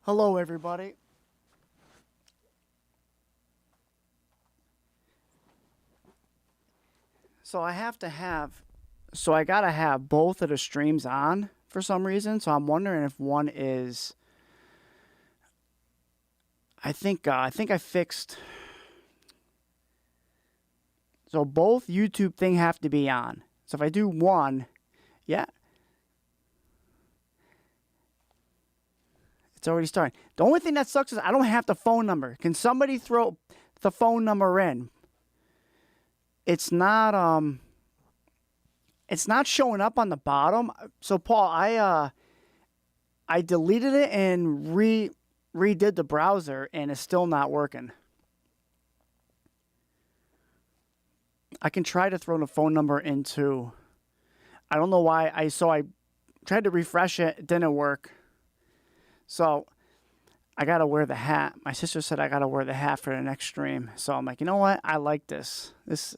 Hello, everybody. So I gotta have both of the streams on for some reason. So I'm wondering if one is. I think I fixed. So both YouTube thing have to be on. So if I do one, yeah, it's already starting. The only thing that sucks is I don't have the phone number. Can somebody throw the phone number in? It's not. It's not showing up on the bottom. So Paul, I deleted it and redid the browser, and it's still not working. I can try to throw the phone number into. I don't know why. I tried to refresh it. It didn't work. So I gotta wear the hat. My sister said I gotta wear the hat for the next stream. So I'm like, you know what? I like this. This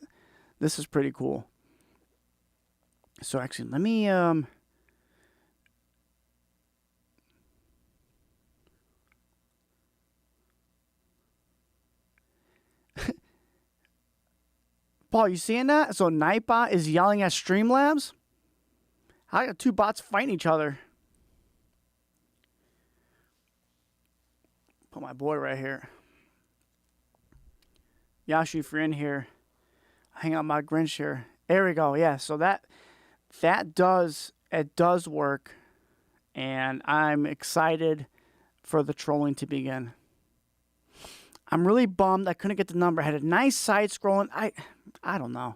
is pretty cool. So actually, let me Paul, you seeing that? So Nightbot is yelling at Streamlabs. I got two bots fighting each other. Put my boy right here. Yashi, if you're in here, hang out my Grinch here. There we go. Yeah, so that does work, and I'm excited for the trolling to begin. I'm really bummed I couldn't get the number. I had a nice side scrolling. I don't know.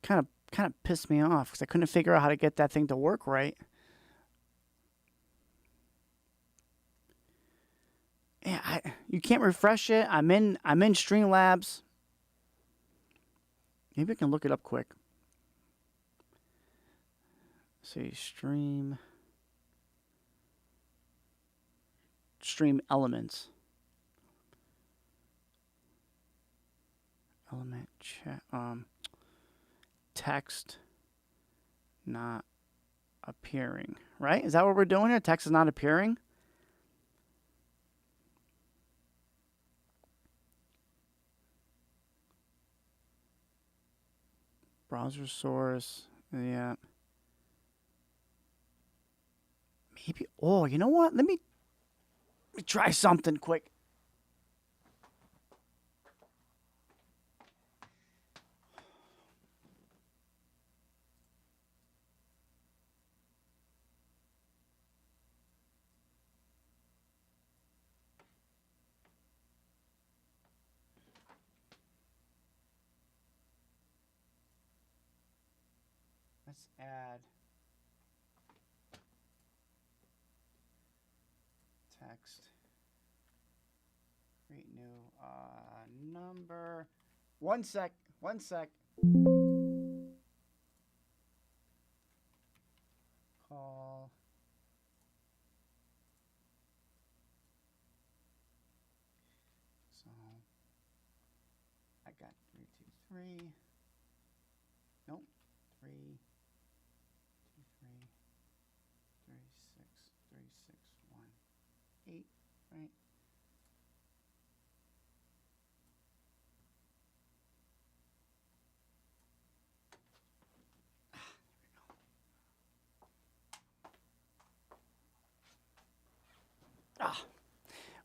Kind of pissed me off because I couldn't figure out how to get that thing to work right. Yeah, you can't refresh it. I'm in Streamlabs. Maybe I can look it up quick. Let's see, StreamElements. Element chat. Text not appearing. Right? Is that what we're doing here? Text is not appearing. Browser source. Yeah. Maybe. Oh, you know what? Let me try something quick. Let's add text. Create new number. One sec. Call. So I got 323. Nope. 323 36 36 18, right?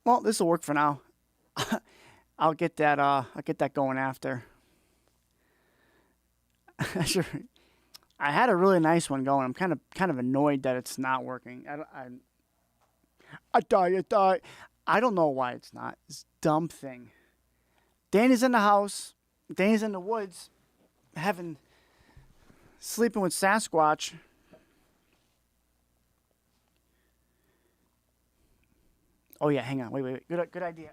Well, this will work for now. I'll get that going after. Sure. I had a really nice one going. I'm kind of annoyed that it's not working. I die. I don't know why it's not. This dumb thing. Danny's in the house. Danny's in the woods, sleeping with Sasquatch. Oh yeah, hang on. Wait. Good idea.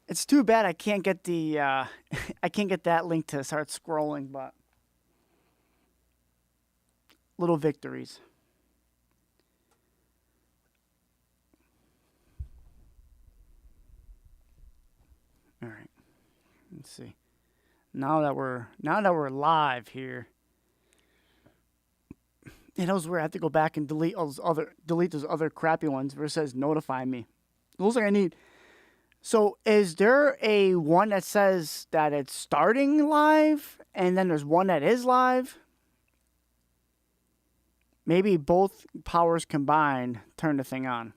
It's too bad I can't get the I can't get that link to start scrolling, but little victories. All right. Let's see. Now that we're live here. It knows where I have to go back and delete those other crappy ones where it says notify me. Those are I need. So is there a one that says that it's starting live and then there's one that is live? Maybe both powers combined turn the thing on.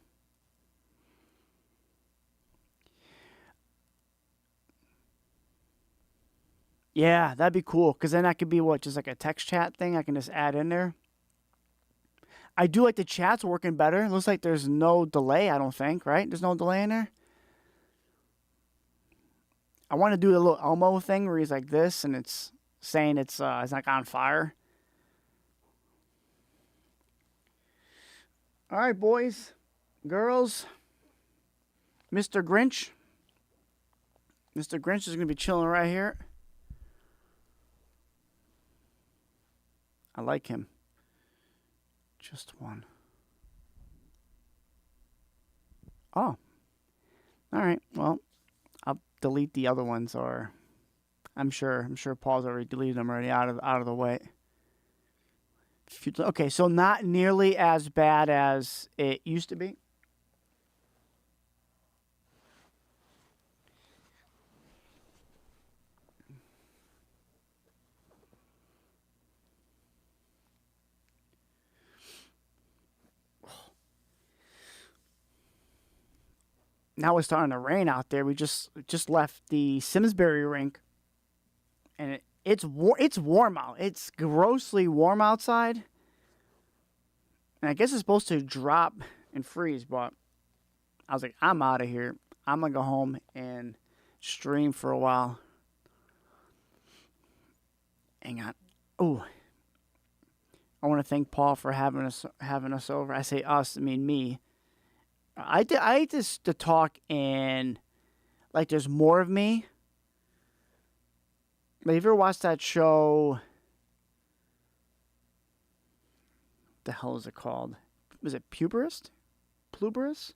Yeah, that'd be cool because then that could be what, just like a text chat thing I can just add in there. I do like the chats working better. It looks like there's no delay, I don't think, right? There's no delay in there. I want to do the little Elmo thing where he's like this and it's saying it's like on fire. All right, boys, girls, Mr. Grinch. Mr. Grinch is going to be chilling right here. I like him. Just one. Oh. All right. Well, I'll delete the other ones, or I'm sure Paul's already deleted them already out of the way. Okay, so not nearly as bad as it used to be. Now it's starting to rain out there. We just left the Simsbury rink, and it's warm out. It's grossly warm outside, and I guess it's supposed to drop and freeze. But I was like, I'm out of here. I'm gonna go home and stream for a while. Hang on. Oh, I want to thank Paul for having us over. I say us, I mean me. I like this to talk and like there's more of me. Like, have you ever watched that show? What the hell is it called? Was it Puberist? Pluberous?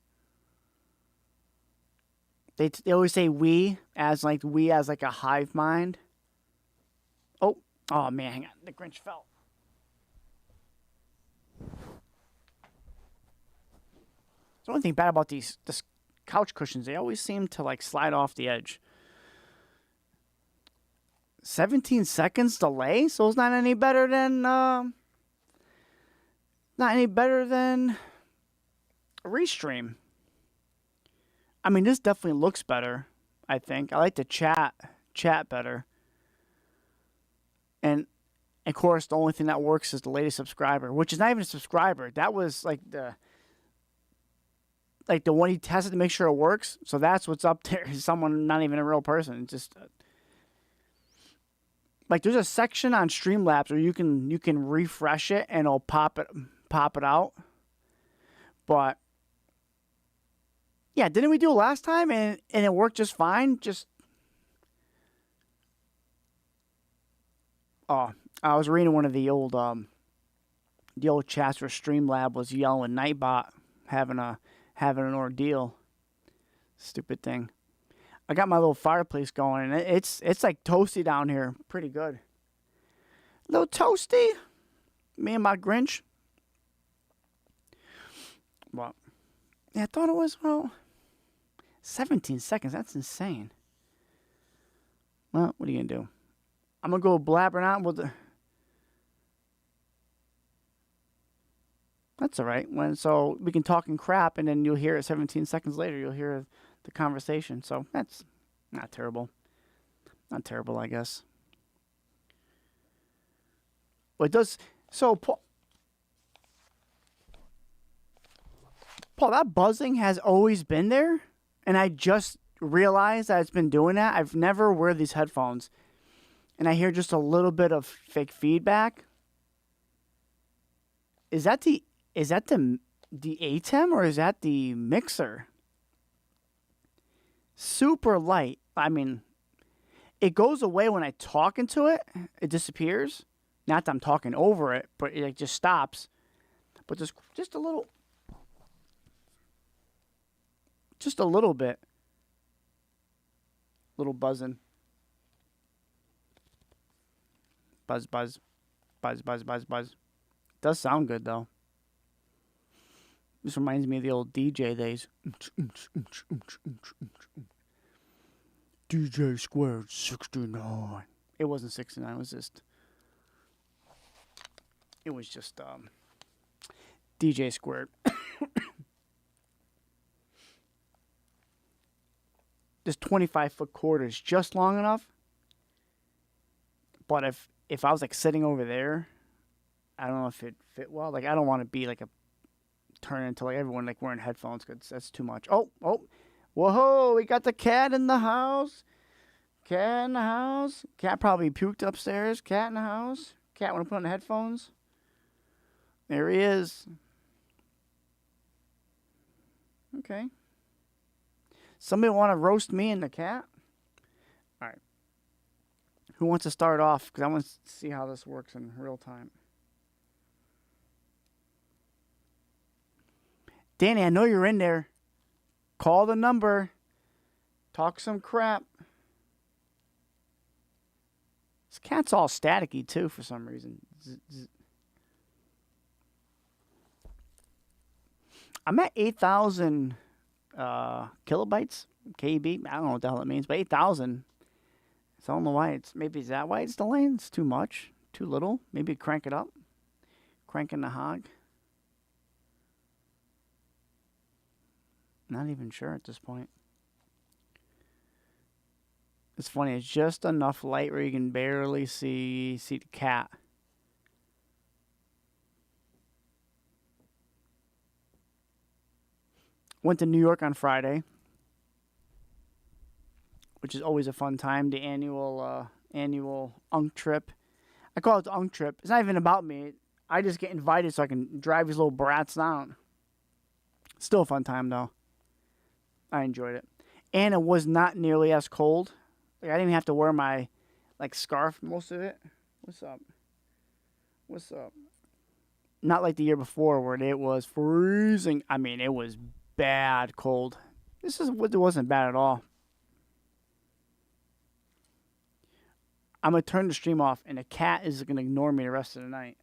They always say we as like a hive mind. Oh man, hang on. The Grinch fell. The only thing bad about this couch cushions, they always seem to like slide off the edge. 17 seconds delay, so it's not any better than a Restream. I mean, this definitely looks better, I think. I like the chat better. And of course, the only thing that works is the latest subscriber, which is not even a subscriber. That was like the one he tested to make sure it works. So that's what's up there. Someone, not even a real person. Just like there's a section on Streamlabs where you can refresh it and it'll pop it out. But yeah, didn't we do it last time and it worked just fine? I was reading one of the old chats where Streamlab was yelling Nightbot having an ordeal. Stupid thing. I got my little fireplace going, and it's like toasty down here. Pretty good. A little toasty. Me and my Grinch. Well, yeah, I thought it was, 17 seconds. That's insane. Well, what are you going to do? I'm going to go blabbering on with the... That's all right. So we can talk in crap, and then you'll hear it 17 seconds later. You'll hear the conversation. So that's not terrible. Not terrible, I guess. Well, it does. So, Paul, that buzzing has always been there, and I just realized that it's been doing that. I've never wear these headphones, and I hear just a little bit of fake feedback. Is that the the ATEM or is that the mixer? Super light. I mean, it goes away when I talk into it. It disappears. Not that I'm talking over it, but it just stops. But just a little bit. Little buzzing. Buzz, buzz. Buzz, buzz, buzz, buzz. Does sound good, though. This reminds me of the old DJ days. DJ squared 69. It wasn't 69. It was just DJ squared. This 25-foot cord is just long enough. But if I was like sitting over there, I don't know if it fit well. Like I don't want to be like turn into like everyone like wearing headphones because that's too much. Oh, whoa! We got the cat in the house. Cat in the house. Cat probably puked upstairs. Cat in the house. Cat want to put on the headphones. There he is. Okay. Somebody want to roast me and the cat? All right. Who wants to start off? Because I want to see how this works in real time. Danny, I know you're in there. Call the number. Talk some crap. This cat's all staticky, too, for some reason. I'm at 8,000 kilobytes, KB. I don't know what the hell it means, but 8,000. So I don't know why it's... Maybe is that why it's delaying? It's too much. Too little. Maybe crank it up. Cranking the hog. Not even sure at this point. It's funny. It's just enough light where you can barely see the cat. Went to New York on Friday, which is always a fun time. The annual Unk trip. I call it the Unk trip. It's not even about me. I just get invited so I can drive these little brats down. Still a fun time though. I enjoyed it, and it was not nearly as cold. Like I didn't even have to wear my scarf most of it. What's up? What's up? Not like the year before where it was freezing. I mean, it was bad cold. It wasn't bad at all. I'm gonna turn the stream off, and the cat is gonna ignore me the rest of the night.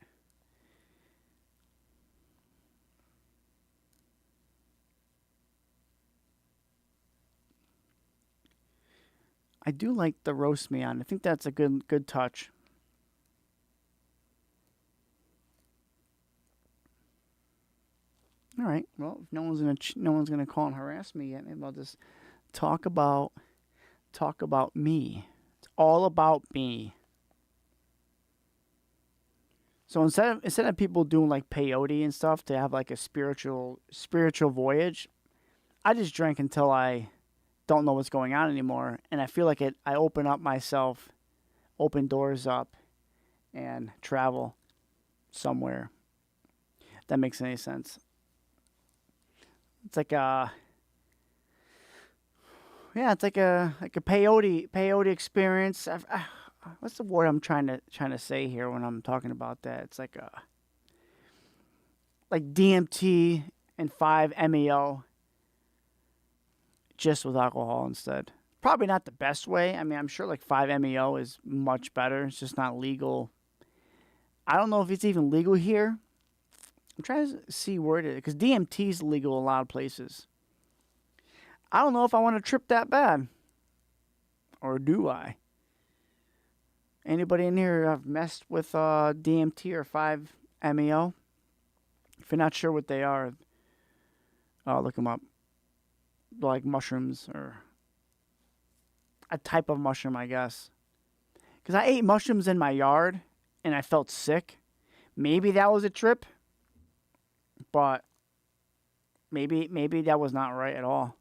I do like the roast me on. I think that's a good touch. All right. Well, if no one's gonna call and harass me yet, maybe I'll just talk about me. It's all about me. So instead of people doing like peyote and stuff to have like a spiritual voyage, I just drink until I don't know what's going on anymore, and I feel like I open up myself, open doors up, and travel somewhere. If that makes any sense. It's like it's like a peyote experience. What's the word I'm trying to say here when I'm talking about that? It's like DMT and 5-MeO. Just with alcohol instead. Probably not the best way. I mean, I'm sure 5-MeO is much better. It's just not legal. I don't know if it's even legal here. I'm trying to see where it is. Because DMT is legal in a lot of places. I don't know if I want to trip that bad. Or do I? Anybody in here have messed with DMT or 5-MeO? If you're not sure what they are, look them up. Like mushrooms or a type of mushroom, I guess. Because I ate mushrooms in my yard and I felt sick. Maybe that was a trip, but maybe that was not right at all.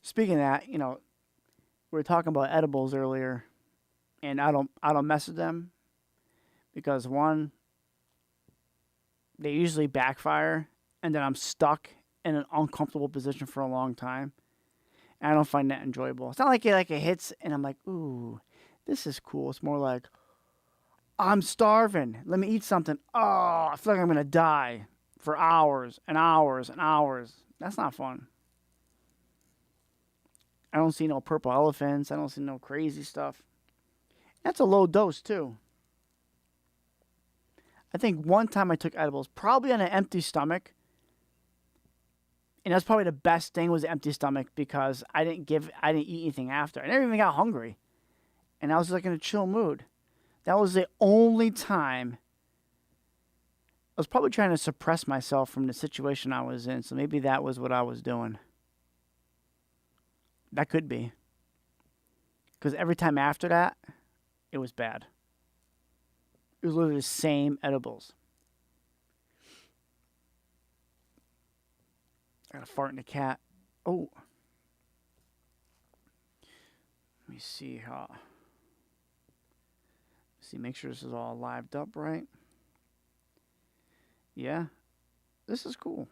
Speaking of that, we were talking about edibles earlier, and I don't mess with them because one, they usually backfire, and then I'm stuck in an uncomfortable position for a long time. And I don't find that enjoyable. It's not like it hits, and I'm like, ooh, this is cool. It's more like, I'm starving. Let me eat something. Oh, I feel like I'm going to die for hours and hours and hours. That's not fun. I don't see no purple elephants. I don't see no crazy stuff. That's a low dose, too. I think one time I took edibles, probably on an empty stomach. And that's probably the best thing was the empty stomach because I didn't eat anything after. I never even got hungry. And I was like in a chill mood. That was the only time. I was probably trying to suppress myself from the situation I was in. So maybe that was what I was doing. That could be. Because every time after that, it was bad. It was literally the same edibles. I got a fart in the cat. Oh. Let me see how. See, make sure this is all lived up right. Yeah. This is cool.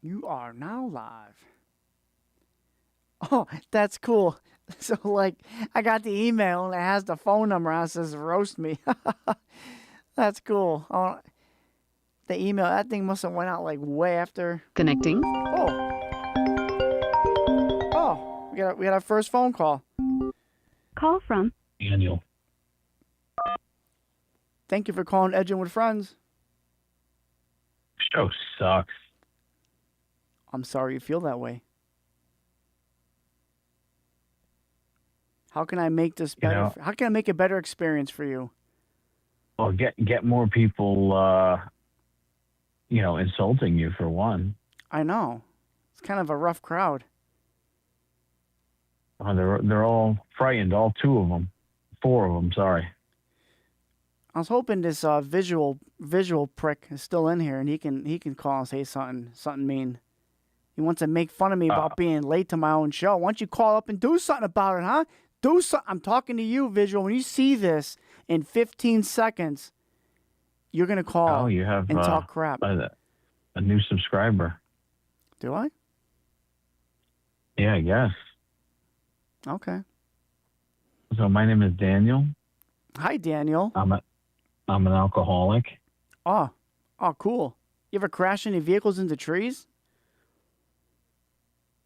You are now live. Oh, that's cool. So, like, I got the email and it has the phone number on it. It says roast me. That's cool. Oh, the email, that thing must have went out, like, way after. Connecting. Oh, we got our first phone call. Call from Daniel. Thank you for calling Edging with Friends. Show sucks. I'm sorry you feel that way. How can I make this better? How can I make a better experience for you? Well, get more people, insulting you for one. I know. It's kind of a rough crowd. They're all frightened, all 2 of them. 4 of them, sorry. I was hoping this visual prick is still in here and he can call and say something mean. He wants to make fun of me about being late to my own show. Why don't you call up and do something about it, huh? Do something. I'm talking to you, Visual. When you see this in 15 seconds, you're going to call and talk crap. A new subscriber. Do I? Yeah, I guess. Okay. So my name is Daniel. Hi, Daniel. I'm an alcoholic. Oh, cool. You ever crash any vehicles into trees?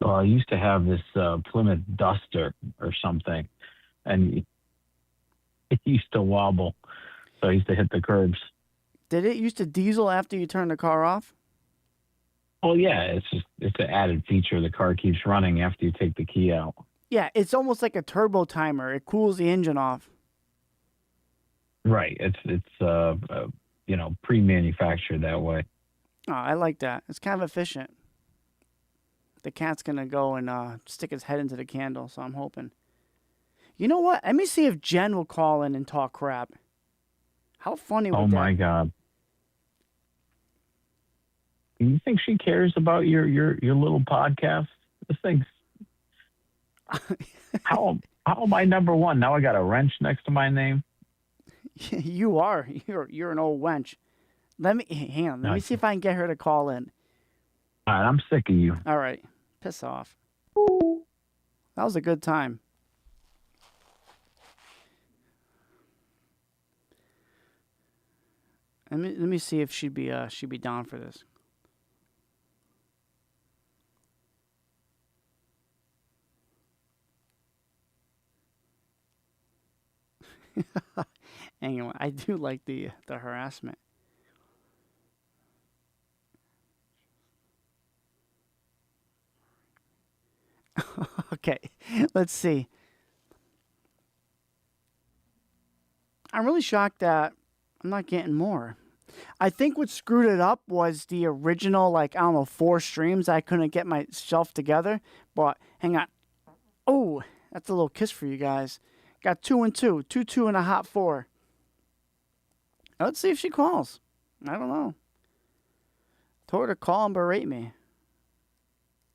Well, I used to have this Plymouth Duster or something, and it used to wobble. So I used to hit the curbs. Did it used to diesel after you turned the car off? Well, yeah, it's an added feature. The car keeps running after you take the key out. Yeah, it's almost like a turbo timer. It cools the engine off. Right. It's pre-manufactured that way. Oh, I like that. It's kind of efficient. The cat's going to go and stick his head into the candle, so I'm hoping. You know what? Let me see if Jen will call in and talk crap. How funny would that be? Oh, my God. You think she cares about your little podcast? This thing's... How am I number one? Now I got a wrench next to my name? You are. You're an old wench. Hang on. Let me see if I can get her to call in. All right, I'm sick of you. All right. Piss off. That was a good time. Let me see if she'd be down for this. Anyway, I do like the harassment. Okay, let's see. I'm really shocked that I'm not getting more. I think what screwed it up was the original, 4 streams. I couldn't get myself together. But hang on. Oh, that's a little kiss for you guys. Got 2 and 2. 2 and a hot 4. Let's see if she calls. I don't know. Told her to call and berate me.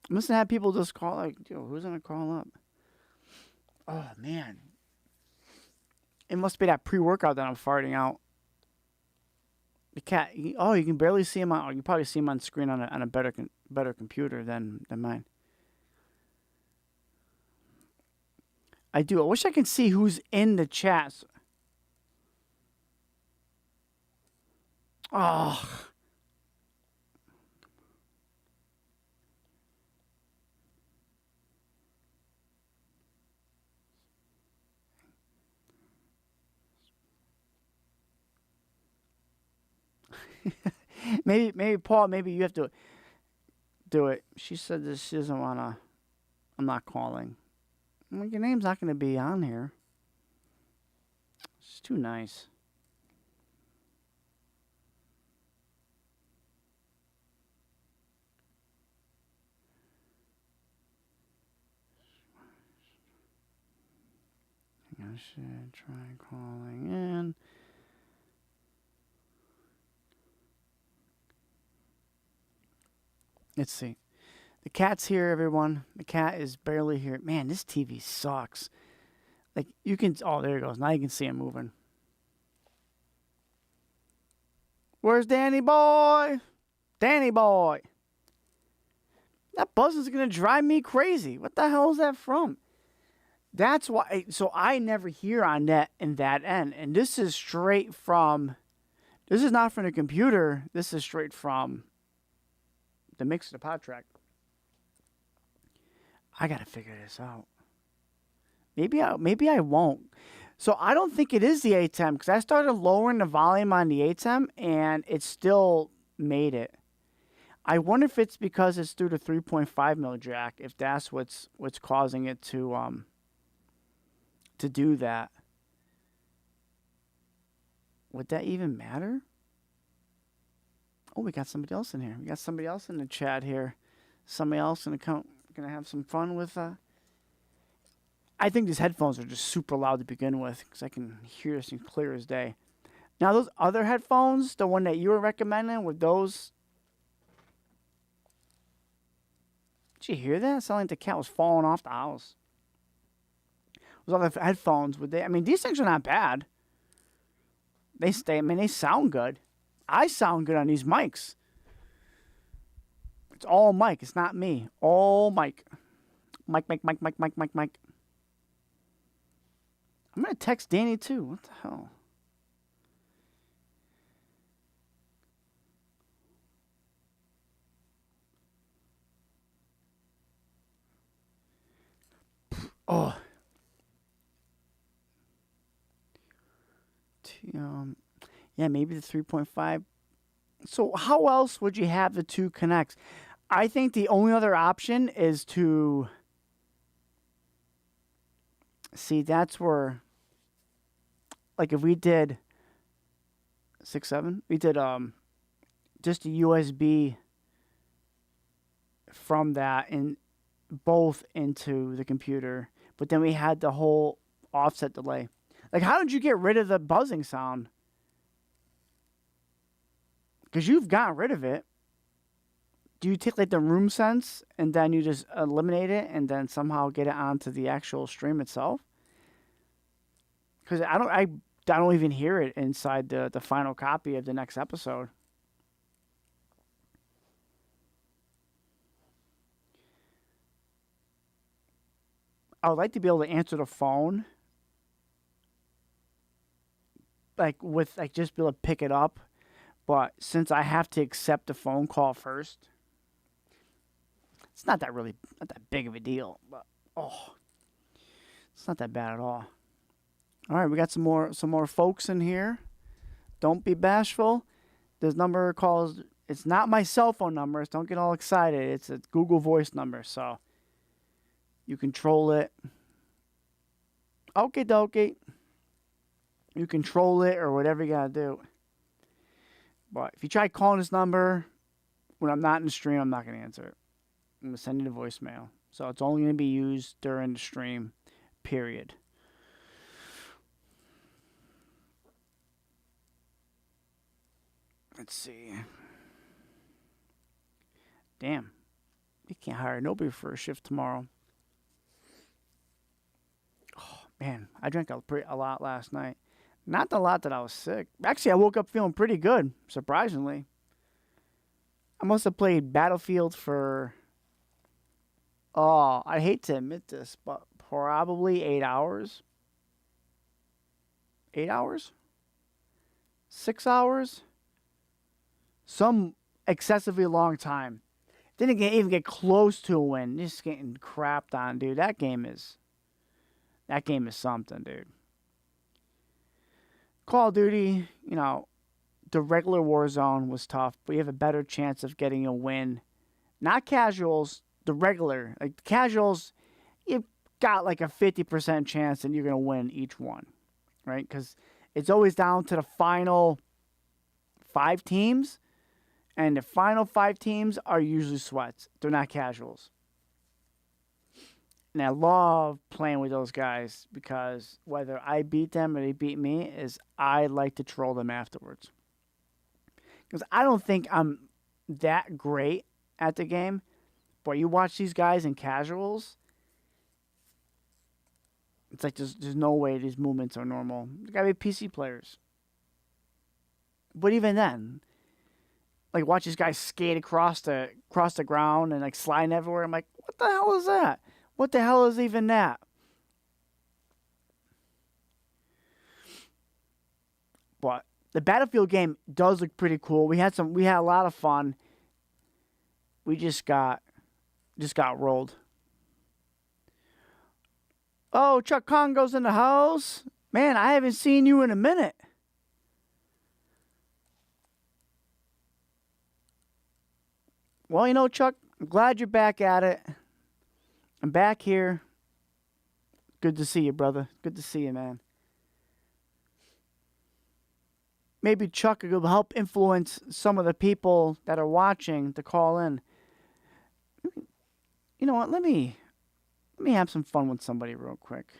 I must have had people just call, who's going to call up? Oh, man. It must be that pre-workout that I'm farting out. The cat. Oh, you can barely see him on. Oh, you probably see him on screen on a better computer than mine. I do. I wish I could see who's in the chat. Oh. maybe Paul, maybe you have to do it. She said that she doesn't want to. I'm not calling. Well, your name's not going to be on here. It's too nice. I should try calling in. Let's see. The cat's here, everyone. The cat is barely here. Man, this TV sucks. Like, you can... Oh, there he goes. Now you can see him moving. Where's Danny boy? Danny boy. That buzzing's going to drive me crazy. What the hell is that from? That's why... So I never hear on that in that end. And this is straight from... This is not from the computer. This is straight from the mix of the pod track. I got to figure this out. Maybe I won't. So I don't think it is the ATEM because I started lowering the volume on the ATEM and it still made it. I wonder if it's because it's through the 3.5 mil jack. If that's what's causing it to do that. Would that even matter? Oh, we got somebody else in here. We got somebody else in the chat here. Somebody else in the account. Gonna have some fun with. I think these headphones are just super loud to begin with because I can hear this clear as day. Now those other headphones, the one that you were recommending with those. Did you hear that? It sounded like the cat was falling off the house. Those other headphones, would they? I mean, these things are not bad. They stay. I mean, they sound good. I sound good on these mics. It's all Mike. It's not me. All Mike. Mike. I'm going to text Danny too. What the hell? Oh. Yeah, maybe the 3.5. So how else would you have the two connects? I think the only other option is to see. That's where, like, if we did 6.7, we did just a USB from that and both into the computer, but then we had the whole offset delay. Like, how did you get rid of the buzzing sound? Because you've got rid of it. Do you take like the room sense and then you just eliminate it and then somehow get it onto the actual stream itself? Because I don't even hear it inside the final copy of the next episode. I would like to be able to answer the phone, like with like just be able to pick it up, but since I have to accept the phone call first. It's not that big of a deal, but it's not that bad at all. All right, we got some more folks in here. Don't be bashful. This number calls. It's not my cell phone number. So don't get all excited. It's a Google Voice number, so you control it. Okie dokie. You control it or whatever you gotta do. But if you try calling this number when I'm not in the stream, I'm not gonna answer it. I'm going to send you the voicemail. So it's only going to be used during the stream, period. Let's see. Damn. You can't hire nobody for a shift tomorrow. Oh, man. I drank a lot last night. Not a lot that I was sick. Actually, I woke up feeling pretty good, surprisingly. I must have played Battlefield for, oh, I hate to admit this, but probably 8 hours. 8 hours? 6 hours? Some excessively long time. Didn't even get close to a win. Just getting crapped on, dude. That game is something, dude. Call of Duty, the regular Warzone was tough, but you have a better chance of getting a win. Not casuals, the regular. Like casuals, you've got like a 50% chance that you're going to win each one, right? Because it's always down to the final 5 teams, and the final 5 teams are usually sweats. They're not casuals. And I love playing with those guys because whether I beat them or they beat me, is I like to troll them afterwards. Because I don't think I'm that great at the game, but you watch these guys in casuals, it's like there's no way these movements are normal. They gotta be PC players. But even then, like watch these guys skate across the ground and like sliding everywhere. I'm like, what the hell is that? What the hell is even that? But the Battlefield game does look pretty cool. We had a lot of fun. We just got rolled. Oh, Chuck Congo's in the house. Man, I haven't seen you in a minute. Well, Chuck, I'm glad you're back at it. I'm back here. Good to see you, brother. Good to see you, man. Maybe Chuck could help influence some of the people that are watching to call in. You know what? Let me have some fun with somebody real quick.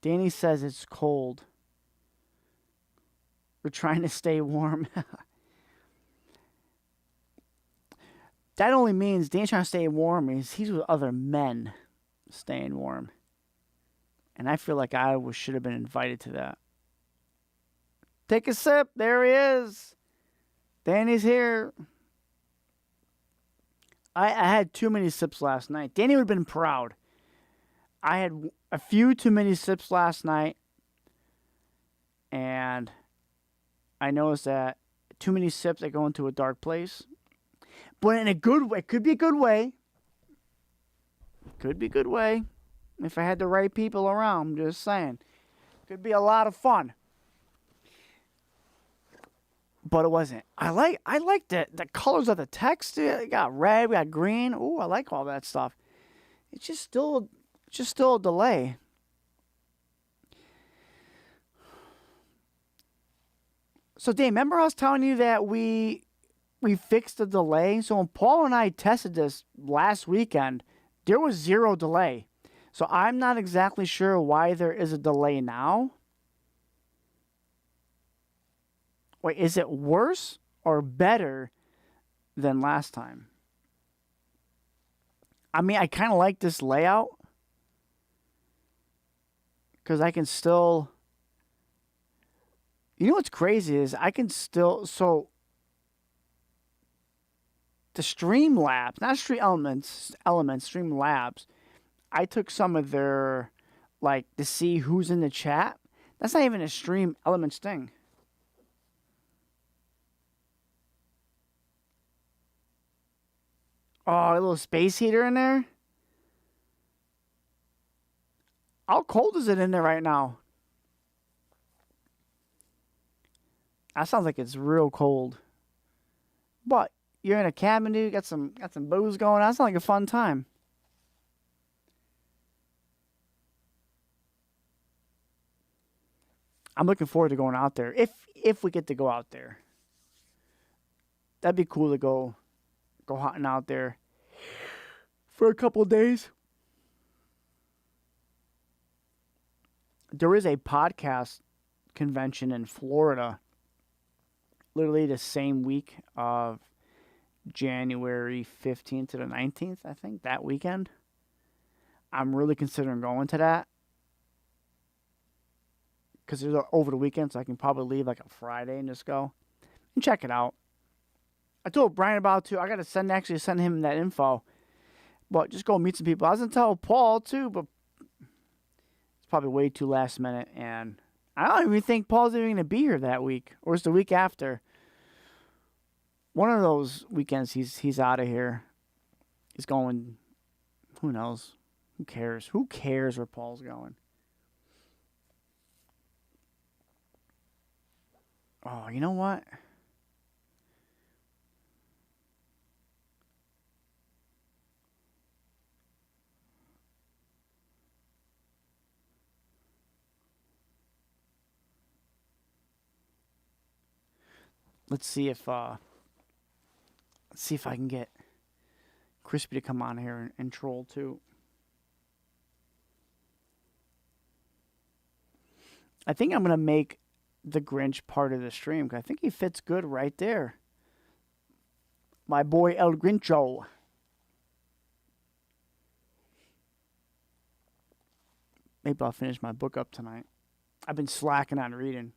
Danny says it's cold. We're trying to stay warm. That only means Danny's trying to stay warm. He's with other men staying warm. And I feel like I should have been invited to that. Take a sip. There he is. Danny's here. I had too many sips last night. Danny would have been proud. I had a few too many sips last night. And I noticed that too many sips, I go into a dark place. But in a good way. Could be a good way. Could be a good way. If I had the right people around. I'm just saying. Could be a lot of fun. But it wasn't. I like the colors of the text. We got red, we got green. Ooh, I like all that stuff. It's just still a delay. So, Dave, remember I was telling you that we fixed the delay? So when Paul and I tested this last weekend, there was 0 delay. So I'm not exactly sure why there is a delay now. Wait, is it worse or better than last time? I mean, I kind of like this layout because I can still... You know what's crazy is I can still... So the StreamLabs, not StreamElements, StreamLabs, I took some of their, to see who's in the chat. That's not even a StreamElements thing. Oh, a little space heater in there? How cold is it in there right now? That sounds like it's real cold. But you're in a cabin, dude. Got some booze going on. That sounds like a fun time. I'm looking forward to going out there. If we get to go out there. That'd be cool to go hunting out there for a couple of days. There is a podcast convention in Florida. Literally the same week of January 15th to the 19th, I think, that weekend. I'm really considering going to that. Because it's over the weekend, so I can probably leave like a Friday and just go and check it out. I told Brian about it too. I got to send him that info. But just go meet some people. I was going to tell Paul too, but it's probably way too last minute. And I don't even think Paul's even going to be here that week. Or it's the week after. One of those weekends he's out of here. He's going, who knows? Who cares? Who cares where Paul's going? Oh, you know what? Let's see if I can get Crispy to come on here and troll too. I think I'm gonna make the Grinch part of the stream because I think he fits good right there. My boy El Grincho. Maybe I'll finish my book up tonight. I've been slacking on reading.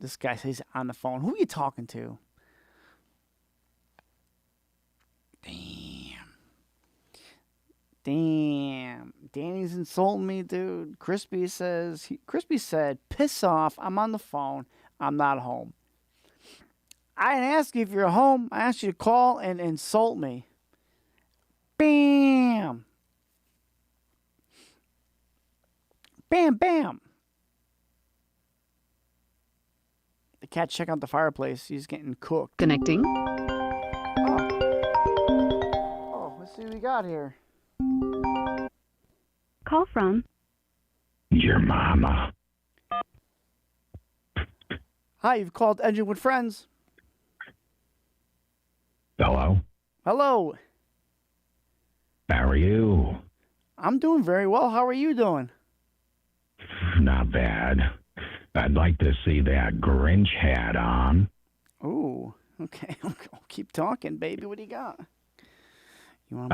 This guy says on the phone. Who are you talking to? Damn. Danny's insulting me, dude. Crispy said, piss off. I'm on the phone. I'm not home. I didn't ask you if you're home. I asked you to call and insult me. Bam. Bam, bam. The cat check out the fireplace. He's getting cooked. Connecting. Oh, let's see what we got here. Call from Your mama. Hi, you've called Engine with Friends. Hello. Hello. How are you? I'm doing very well. How are you doing? Not bad. I'd like to see that Grinch hat on. Ooh, okay. I'll keep talking, baby. What do you got? You want?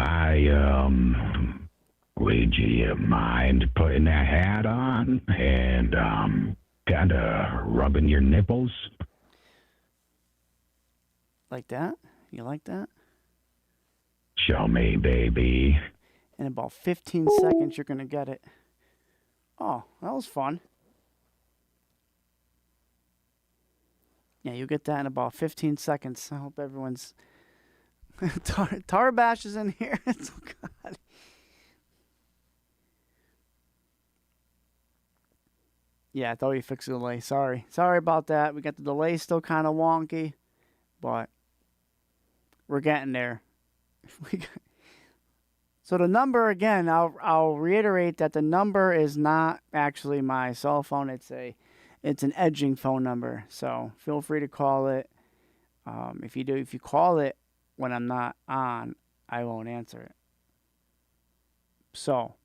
Would you mind putting that hat on and kind of rubbing your nipples? Like that? You like that? Show me, baby. In about 15 seconds, you're gonna get it. Oh, that was fun. Yeah, you get that in about 15 seconds. I hope everyone's... Tarbash is in here. Oh, God. Yeah, I thought we fixed the delay. Sorry about that. We got the delay still kind of wonky, but we're getting there. So the number, again, I'll reiterate that the number is not actually my cell phone. It's an edging phone number. So feel free to call it. If you call it when I'm not on, I won't answer it. So,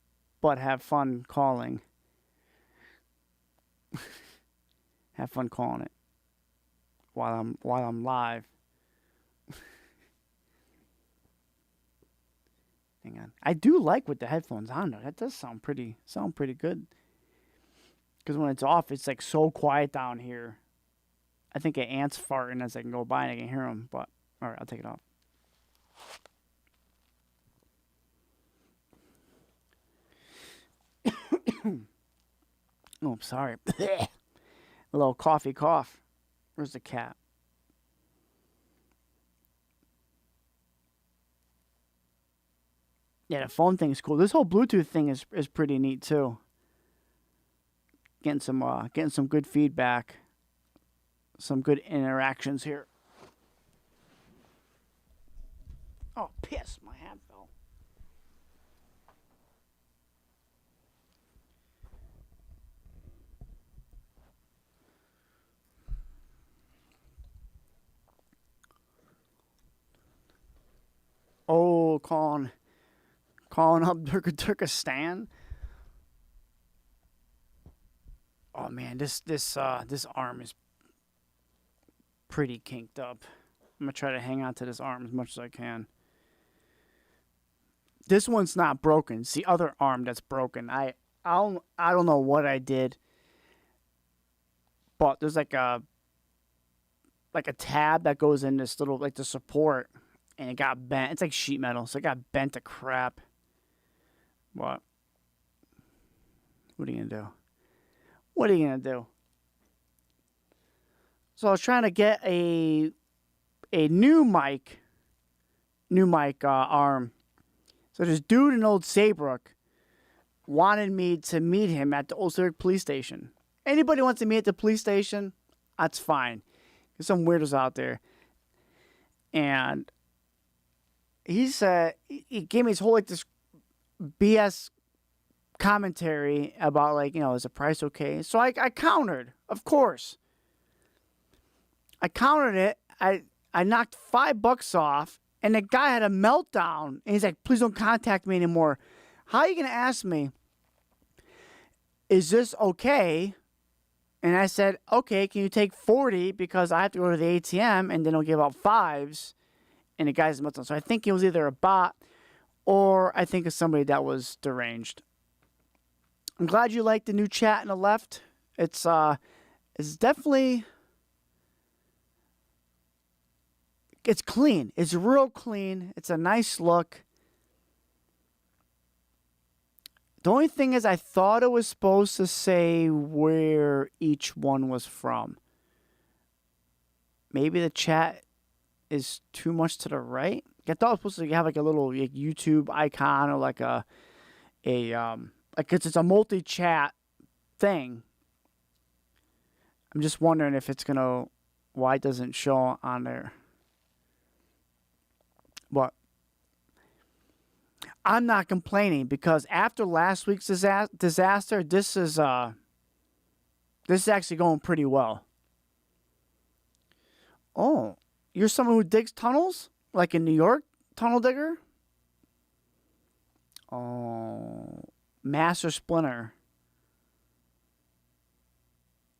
but have fun calling. Have fun calling it while I'm live. Hang on. I do like with the headphones on though. That does sound pretty good. Because when it's off, it's like so quiet down here. I think an ant's farting as I can go by and I can hear them. But all right, I'll take it off. Oh, I'm sorry. A little cough. Where's the cat? Yeah, the phone thing is cool. This whole Bluetooth thing is pretty neat too. Getting some good feedback, some good interactions here. Oh, piss! My hat fell. Oh, calling calling up Turkestan. Oh man, this arm is pretty kinked up. I'm gonna try to hang on to this arm as much as I can. This one's not broken. It's the other arm that's broken. I don't know what I did, but there's like a tab that goes in this little, like, the support, and it got bent. It's like sheet metal, so it got bent to crap. What are you gonna do? What are you gonna do? So I was trying to get a new mic arm. So this dude in Old Saybrook wanted me to meet him at the Old Saybrook police station. Anybody wants to meet at the police station, that's fine. There's some weirdos out there. And he said, he gave me his whole, like, this BS commentary about, like, is the price okay? So I countered, of course. I countered it. I knocked $5 off, and the guy had a meltdown. And he's like, please don't contact me anymore. How are you going to ask me, is this okay? And I said, okay, can you take 40 because I have to go to the ATM, and then he'll give out 5s. And the guy's meltdown. So I think it was either a bot or I think it's somebody that was deranged. I'm glad you liked the new chat on the left. It's definitely... It's clean. It's real clean. It's a nice look. The only thing is I thought it was supposed to say where each one was from. Maybe the chat is too much to the right. I thought it was supposed to have like a little, like, YouTube icon, or like like it's a multi-chat thing. I'm just wondering if it's why it doesn't show on there. But I'm not complaining, because after last week's disaster, this is actually going pretty well. Oh, you're someone who digs tunnels? Like in New York, tunnel digger? Oh, Master Splinter.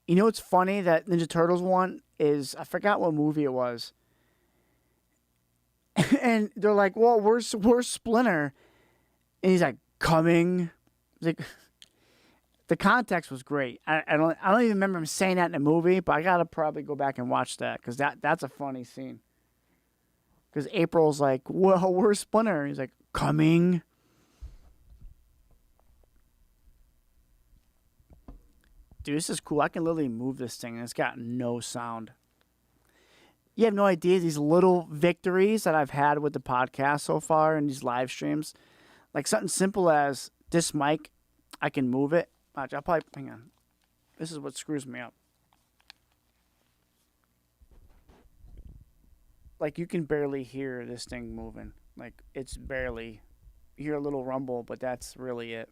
You know what's funny? That Ninja Turtles one is, I forgot what movie it was. And they're like, well, where's Splinter? And he's like, coming. Like, the context was great. I don't even remember him saying that in the movie, but I gotta probably go back and watch that, because that's a funny scene. Because April's like, well, where's Splinter? And he's like, coming. Dude, this is cool. I can literally move this thing, and it's got no sound. You have no idea these little victories that I've had with the podcast so far and these live streams. Like something simple as this mic, I can move it. Watch, I'll probably, hang on. This is what screws me up. Like, you can barely hear this thing moving. Like, it's barely, you hear a little rumble, but that's really it.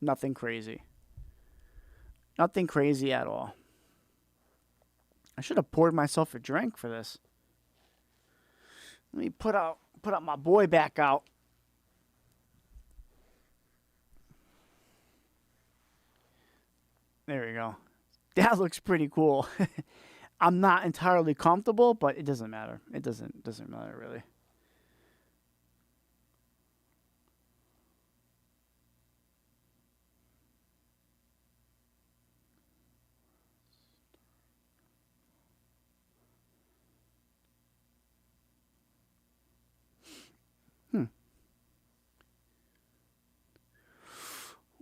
Nothing crazy. Nothing crazy at all. I should have poured myself a drink for this. Let me put my boy back out. There we go. That looks pretty cool. I'm not entirely comfortable, but it doesn't matter. It doesn't matter really.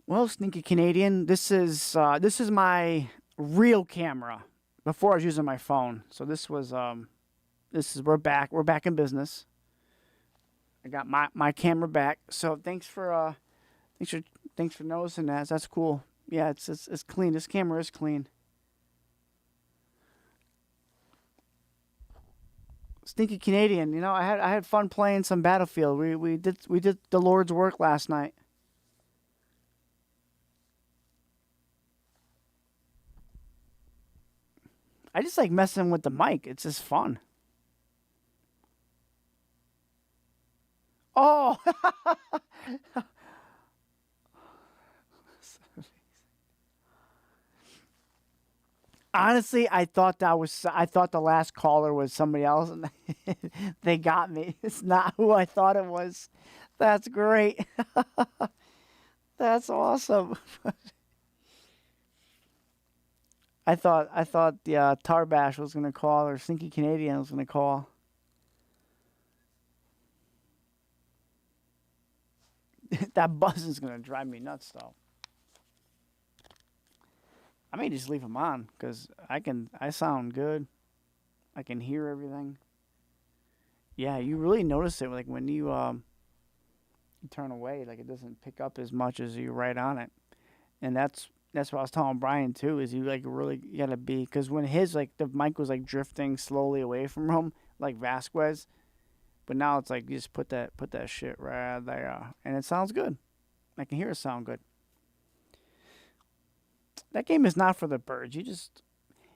Well, Sneaky Canadian, this is my real camera. Before I was using my phone, so we're back in business. I got my camera back. So thanks for noticing that. That's cool. Yeah, it's clean. This camera is clean. Sneaky Canadian, I had fun playing some Battlefield. We did the Lord's work last night. I just like messing with the mic. It's just fun. Oh. Honestly, I thought the last caller was somebody else, and they got me. It's not who I thought it was. That's great. That's awesome. I thought the Tarbash was gonna call, or Stinky Canadian was gonna call. That buzzing's gonna drive me nuts, though. I may just leave them on because I sound good. I can hear everything. Yeah, you really notice it, like when you turn away, like it doesn't pick up as much as you right on it, and that's what I was telling Brian too. Is you like really gotta be, because when his like the mic was like drifting slowly away from him, like Vasquez, but now it's like you just put that shit right there, and it sounds good. I can hear it sound good. That game is not for the birds.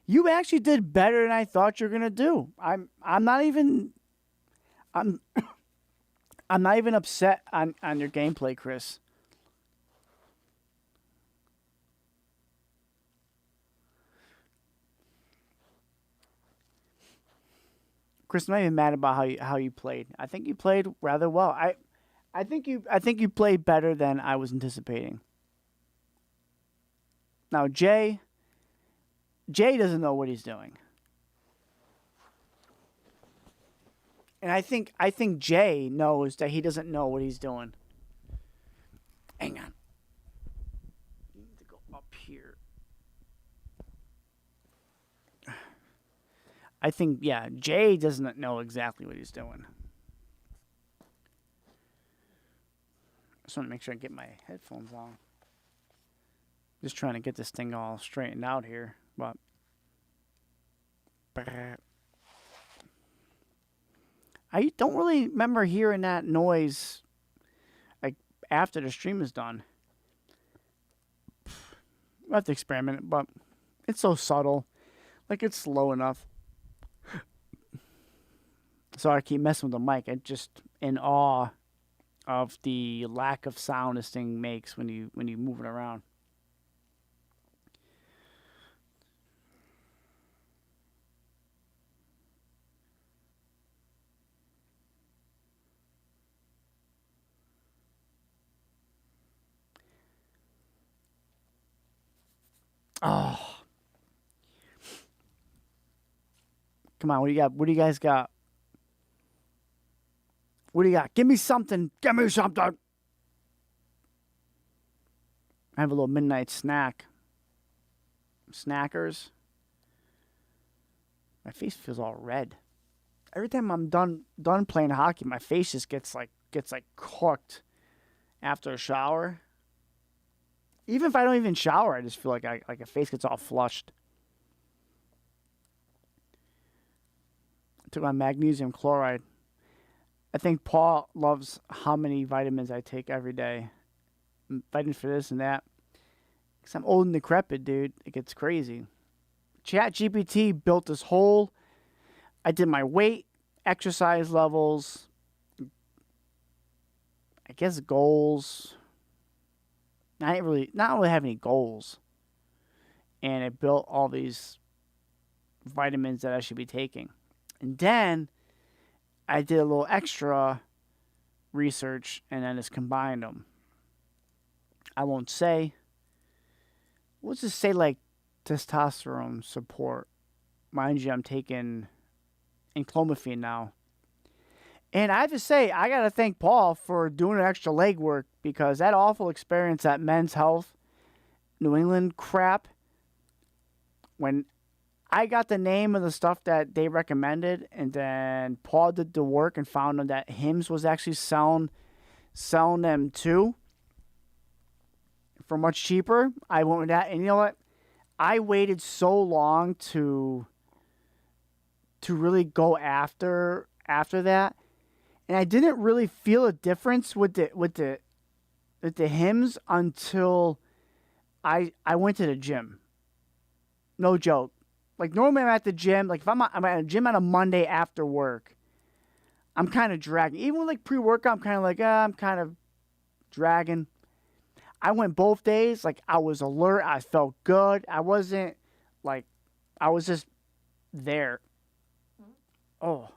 You actually did better than I thought you were gonna do. I'm not even I'm not even upset on your gameplay, Chris. Chris, I'm not even mad about how you played. I think you played rather well. I think you played better than I was anticipating. Now Jay doesn't know what he's doing. And I think Jay knows that he doesn't know what he's doing. Hang on. You need to go up here. I think, yeah, Jay doesn't know exactly what he's doing. Just want to make sure I get my headphones on. Just trying to get this thing all straightened out here, but I don't really remember hearing that noise like after the stream is done. We'll have to experiment it, but it's so subtle. Like it's slow enough. So I keep messing with the mic. I'm just in awe of the lack of sound this thing makes when you move it around. Oh. Come on, what do you got? What do you guys got? What do you got? Give me something. Give me something. I have a little midnight snack. Snackers. My face feels all red. Every time I'm done playing hockey, my face just gets like cooked after a shower. Even if I don't even shower, I just feel like a face gets all flushed. I took my magnesium chloride. I think Paul loves how many vitamins I take every day. I'm fighting for this and that. Because I'm old and decrepit, dude. It gets crazy. ChatGPT built this whole... I did my weight, exercise levels, I guess goals. I didn't really, not really have any goals. And it built all these vitamins that I should be taking. And then I did a little extra research and then just combined them. I won't say. Let's just say like testosterone support. Mind you, I'm taking enclomiphene now. And I have to say, I got to thank Paul for doing an extra legwork, because that awful experience at Men's Health, New England crap, when I got the name of the stuff that they recommended, and then Paul did the work and found out that Hims was actually selling them too for much cheaper, I went with that. And you know what? I waited so long to really go after that. And I didn't really feel a difference with the Hims until I went to the gym. No joke. Like normally I'm at the gym. Like if I'm at a gym on a Monday after work, I'm kind of dragging. Even with like pre-workout, I'm kind of like, I'm kind of dragging. I went both days. Like I was alert. I felt good. I wasn't like, I was just there. Oh.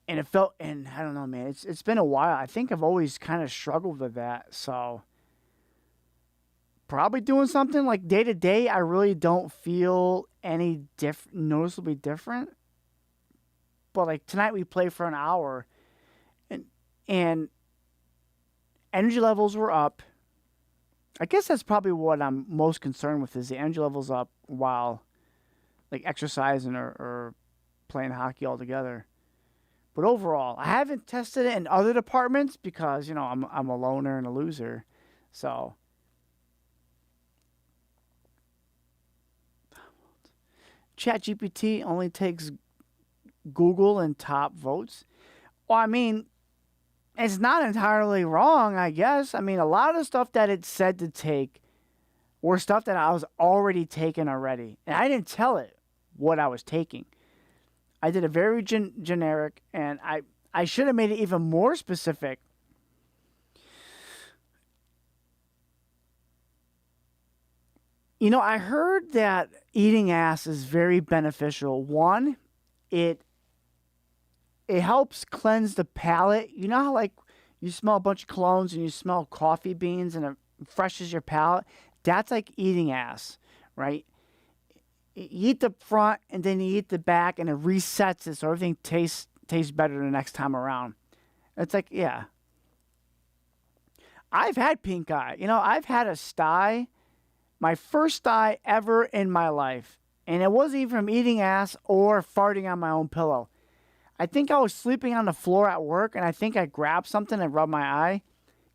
And it felt, and I don't know, man. It's been a while. I think I've always kind of struggled with that. So probably doing something like day to day. I really don't feel any noticeably different. But like tonight we played for an hour, and energy levels were up. I guess that's probably what I'm most concerned with is the energy levels up while like exercising or playing hockey all together. But overall, I haven't tested it in other departments because, I'm a loner and a loser. So ChatGPT only takes Google and top votes. Well, I mean, it's not entirely wrong, I guess. I mean, a lot of the stuff that it said to take were stuff that I was already taking already. And I didn't tell it what I was taking. I did a very generic, and I should have made it even more specific. I heard that eating ass is very beneficial. One, it helps cleanse the palate. You know how like you smell a bunch of colognes and you smell coffee beans and it freshes your palate? That's like eating ass, right? You eat the front and then you eat the back and it resets it so everything tastes better the next time around. It's like, yeah. I've had pink eye. I've had a sty, my first sty ever in my life. And it wasn't even from eating ass or farting on my own pillow. I think I was sleeping on the floor at work and I think I grabbed something and rubbed my eye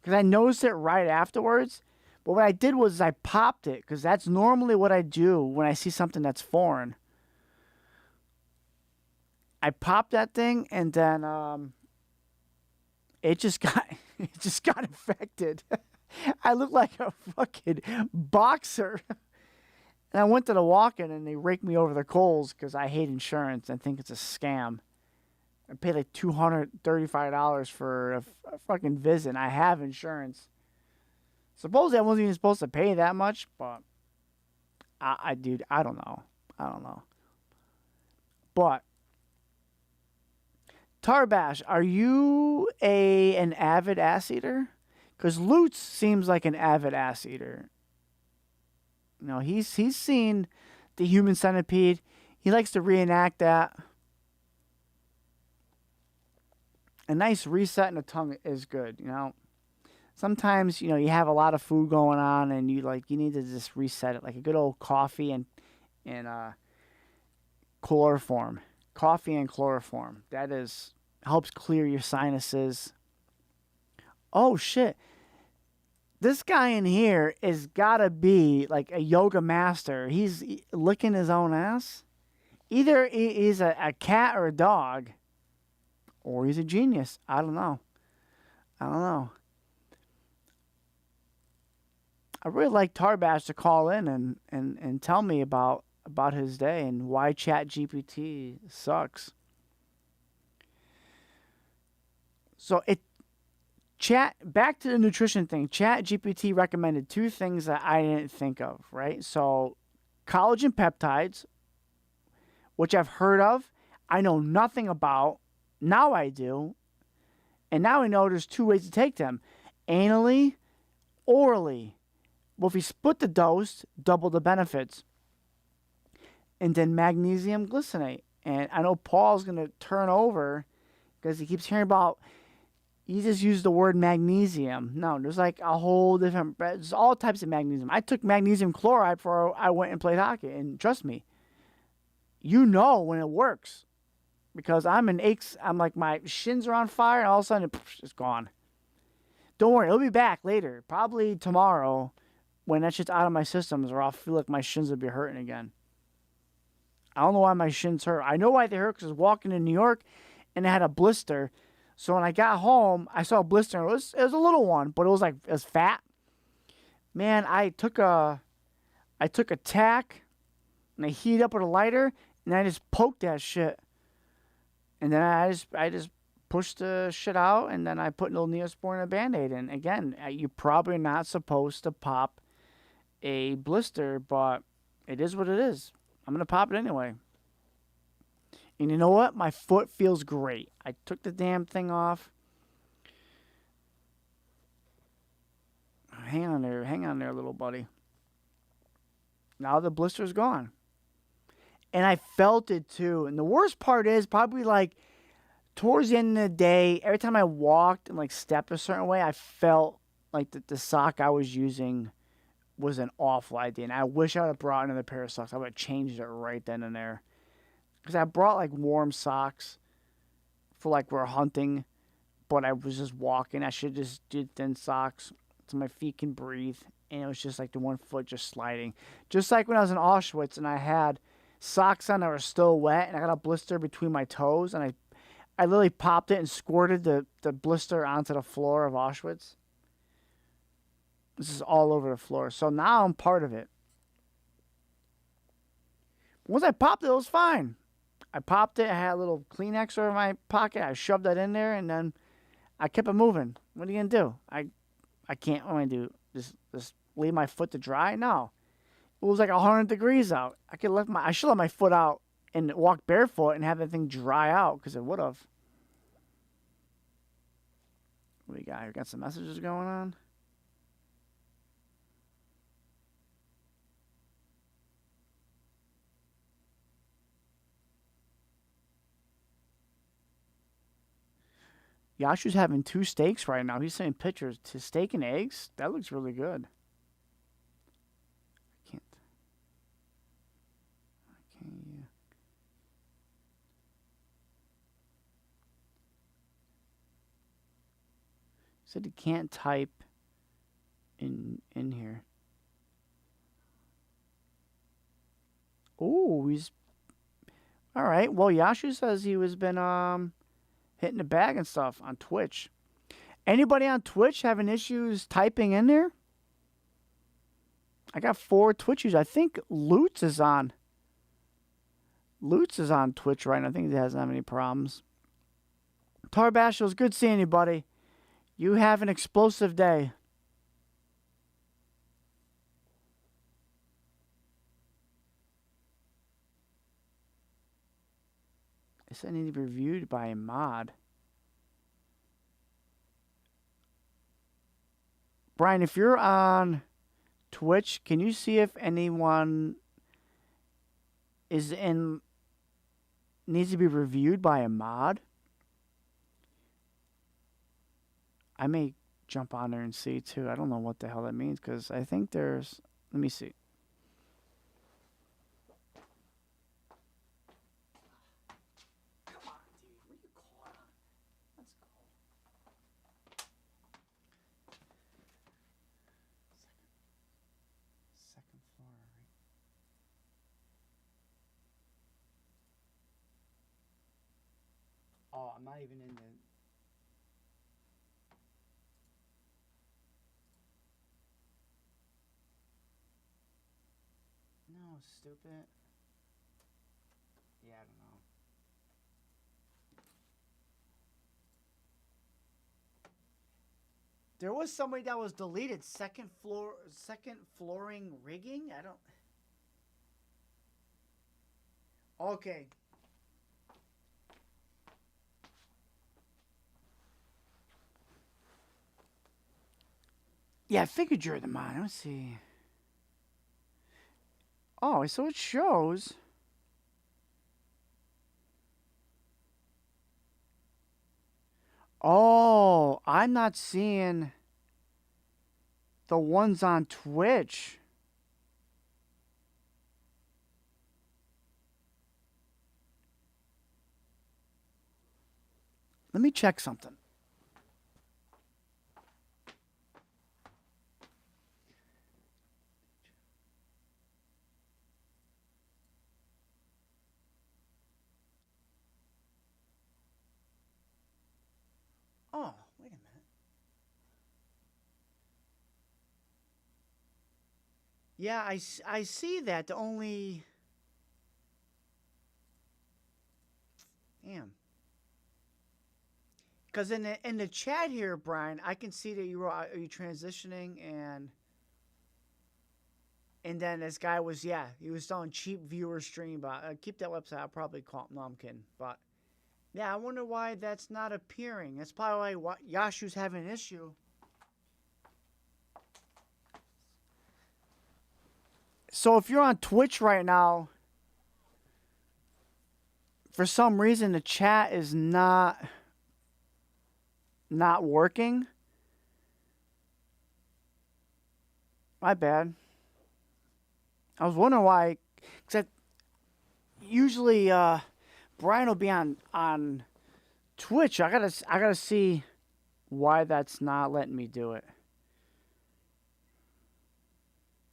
because I noticed it right afterwards. But what I did was I popped it because that's normally what I do when I see something that's foreign. I popped that thing and then it just got infected. I looked like a fucking boxer. And I went to the walk-in and they raked me over the coals because I hate insurance and think it's a scam. I paid like $235 for a fucking visit. And I have insurance. Supposedly I wasn't even supposed to pay that much, but dude, I don't know. But Tarbash, are you an avid ass eater? Because Lutz seems like an avid ass eater. He's seen the Human Centipede. He likes to reenact that. A nice reset in the tongue is good, Sometimes, you have a lot of food going on and you need to just reset it. Like a good old coffee and chloroform. Coffee and chloroform. That helps clear your sinuses. Oh, shit. This guy in here is gotta be like a yoga master. He's licking his own ass. Either he's a cat or a dog. Or he's a genius. I don't know. I really like Tarbash to call in and tell me about his day and why ChatGPT sucks. So back to the nutrition thing. ChatGPT recommended two things that I didn't think of, right? So collagen peptides, which I've heard of, I know nothing about. Now I do. And now I know there's two ways to take them. Anally, orally. Well, if you split the dose, double the benefits. And then magnesium glycinate. And I know Paul's going to turn over because he keeps hearing about, you just use the word magnesium. No, there's like a whole different, there's all types of magnesium. I took magnesium chloride before I went and played hockey. And trust me, when it works. Because I'm in aches, I'm like, my shins are on fire, and all of a sudden, it's gone. Don't worry, it'll be back later. Probably tomorrow, when that shit's out of my systems, or I'll feel like my shins will be hurting again. I don't know why my shins hurt. I know why they hurt, because I was walking in New York, and it had a blister. So when I got home, I saw a blister, and it was a little one, but it was fat. Man, I took a tack, and I heated up with a lighter, and I just poked that shit, and then I just pushed the shit out, and then I put a little Neosporin and a Band-Aid in. Again, you're probably not supposed to pop a blister, but it is what it is. I'm gonna pop it anyway. And you know what? My foot feels great. I took the damn thing off. Hang on there, little buddy. Now the blister's gone. And I felt it too. And the worst part is probably like towards the end of the day, every time I walked and like stepped a certain way, I felt like the sock I was using was an awful idea. And I wish I would have brought another pair of socks. I would have changed it right then and there. Because I brought like warm socks for like we're hunting, but I was just walking. I should just did thin socks so my feet can breathe. And it was just like the one foot just sliding. Just like when I was in Auschwitz and I had socks on that were still wet and I got a blister between my toes and I literally popped it and squirted the blister onto the floor of Auschwitz. This is all over the floor. So now I'm part of it. Once I popped it, it was fine. I popped it. I had a little Kleenex over my pocket. I shoved that in there, and then I kept it moving. What are you going to do? I can't. What am I do? Just leave my foot to dry? No. It was like 100 degrees out. I should let my foot out and walk barefoot and have that thing dry out because it would have. What do we got here? Got some messages going on? Yashu's having 2 steaks right now. He's sending pictures to steak and eggs. That looks really good. I can't. Yeah. He said he can't type in here. Oh, he's all right. Well, Yashu says he was been hitting the bag and stuff on Twitch. Anybody on Twitch having issues typing in there? I got 4 Twitch users. I think Lutz is on. Lutz is on Twitch right now. I think he doesn't have any problems. Tarbash, it was good seeing you, buddy. You have an explosive day. It said it need to be reviewed by a mod. Brian, if you're on Twitch, can you see if anyone needs to be reviewed by a mod? I may jump on there and see too. I don't know what the hell that means because I think there's. Let me see. Oh, I'm not even in the. No, stupid. Yeah, I don't know. There was somebody that was deleted. Second flooring rigging? I don't. Okay. Yeah, I figured you're the mod. Let's see. Oh, so it shows. Oh, I'm not seeing the ones on Twitch. Let me check something. Oh, wait a minute. Yeah, I see that. The only... Because in the chat here, Brian, I can see that are you transitioning and then this guy was he was selling cheap viewer stream, but keep that website. I'll probably call. No, I'm kidding. But yeah, I wonder why that's not appearing. That's probably why Yashu's having an issue. So if you're on Twitch right now, for some reason the chat is not working. My bad. I was wondering why, because usually Brian will be on Twitch. I gotta see why that's not letting me do it.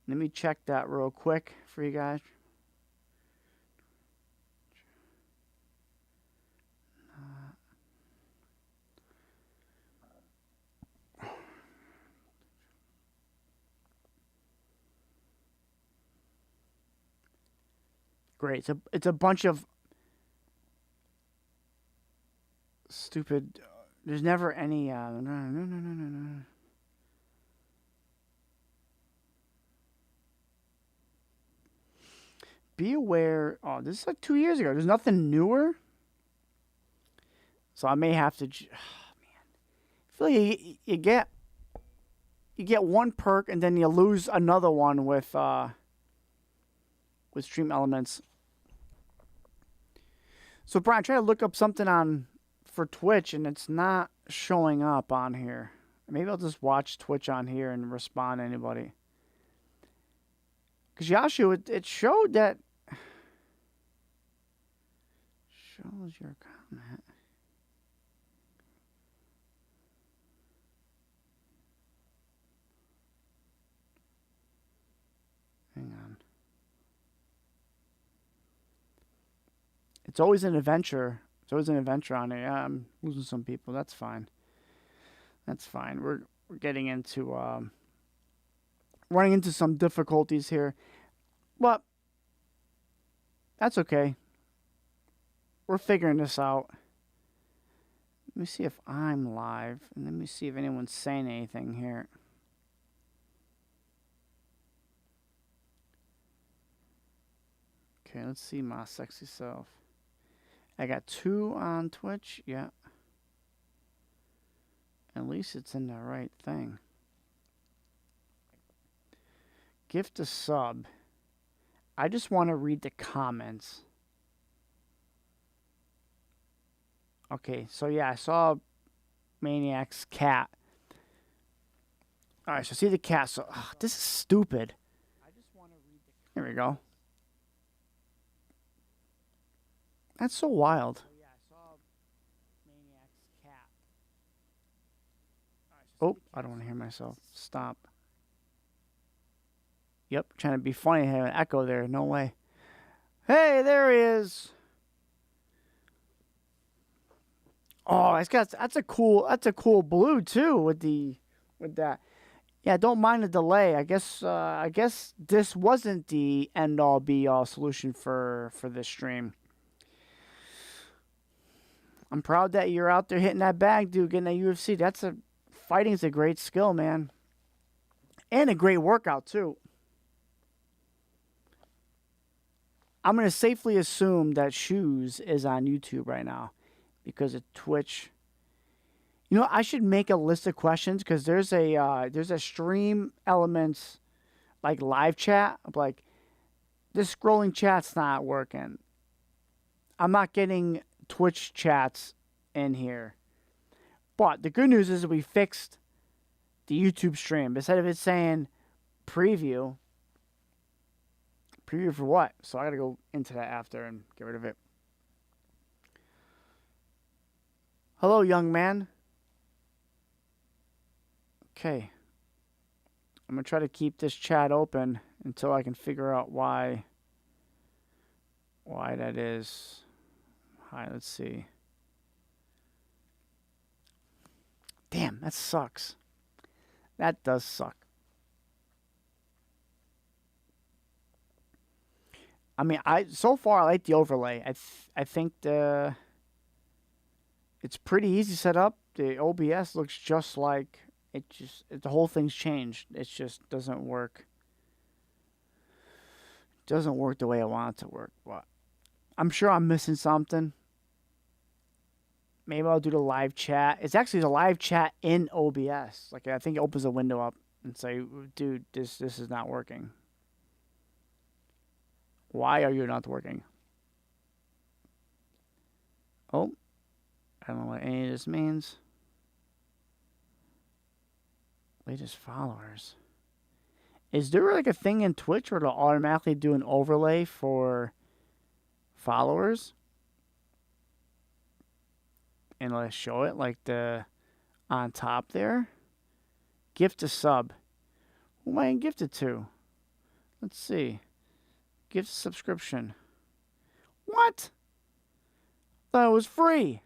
Let me check that real quick for you guys. Great. It's a bunch of stupid. There's never any. No. Be aware. Oh, this is like 2 years ago. There's nothing newer. So I may have to. Oh, man, I feel like you get one perk and then you lose another one with StreamElements. So Brian, try to look up something for Twitch and it's not showing up on here. Maybe I'll just watch Twitch on here and respond to anybody. Because Yashu, it showed that. Shows your comment. Hang on. It's always an adventure. It's always an adventure on it. Yeah, I'm losing some people. That's fine. That's fine. We're getting into running into some difficulties here, but that's okay. We're figuring this out. Let me see if I'm live, and let me see if anyone's saying anything here. Okay, let's see my sexy self. I got 2 on Twitch. Yeah. At least it's in the right thing. Gift a sub. I just want to read the comments. Okay, so yeah, I saw Maniac's cat. Alright, so see the cat. So this is stupid. Here we go. That's so wild. Oh, I don't want to hear myself. Stop. Yep, trying to be funny. Have an echo there. No way. Hey, there he is. Oh, that's a cool blue too with that. Yeah, don't mind the delay. I guess this wasn't the end all be all solution for this stream. I'm proud that you're out there hitting that bag, dude, getting that UFC. Fighting's a great skill, man. And a great workout too. I'm going to safely assume that Shoes is on YouTube right now because of Twitch. You know, I should make a list of questions because there's a StreamElements like live chat. I'm like, this scrolling chat's not working. I'm not getting Twitch chats in here. But the good news is we fixed the YouTube stream. Instead of it saying preview for what? So I got to go into that after and get rid of it. Hello, young man. Okay. I'm going to try to keep this chat open until I can figure out why that is. Hi, let's see. Damn, that sucks. That does suck. I mean, so far I like the overlay. I think it's pretty easy to set up. the OBS looks just like the whole thing's changed. It just doesn't work. Doesn't work the way I want it to work. But I'm sure I'm missing something. Maybe I'll do the live chat. It's actually the live chat in OBS. Like, I think it opens a window up and say, dude, this is not working. Why are you not working? Oh, I don't know what any of this means. Latest followers. Is there like a thing in Twitch where it'll automatically do an overlay for followers? And let's show it like the on top there. Gift a sub. Who am I gonna gift it to? Let's see. Gift subscription. What? Thought it was free.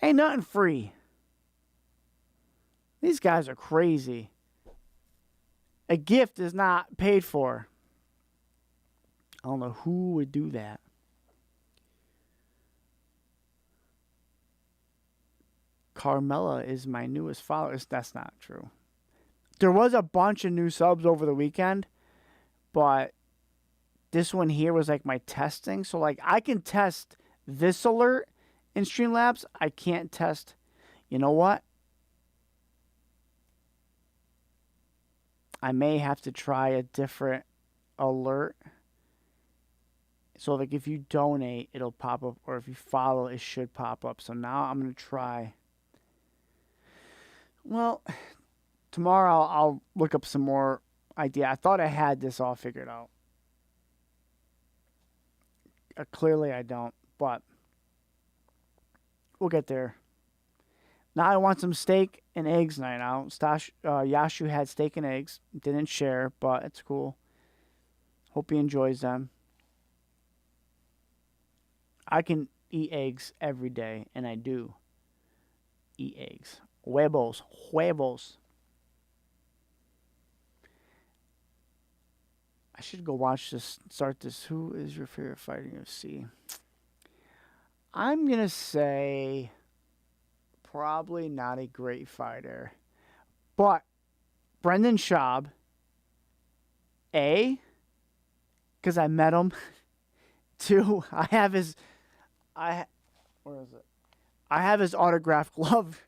Ain't nothing free. These guys are crazy. A gift is not paid for. I don't know who would do that. Carmela is my newest follower. That's not true. There was a bunch of new subs over the weekend, but this one here was like my testing. So like I can test this alert in Streamlabs. I can't test, you know what? I may have to try a different alert. So like if you donate, it'll pop up, or if you follow, it should pop up. So now I'm going to try. Well, tomorrow I'll look up some more idea. I thought I had this all figured out. Clearly I don't, but we'll get there. Now I want some steak and eggs night out. Yashu had steak and eggs. Didn't share, but it's cool. Hope he enjoys them. I can eat eggs every day, and I do eat eggs. Huevos. I should go watch this, start this. Who is your favorite fighter in UFC? I'm going to say probably not a great fighter. But Brendan Schaub, A, because I met him. 2, I have his where is it? I have his autographed glove.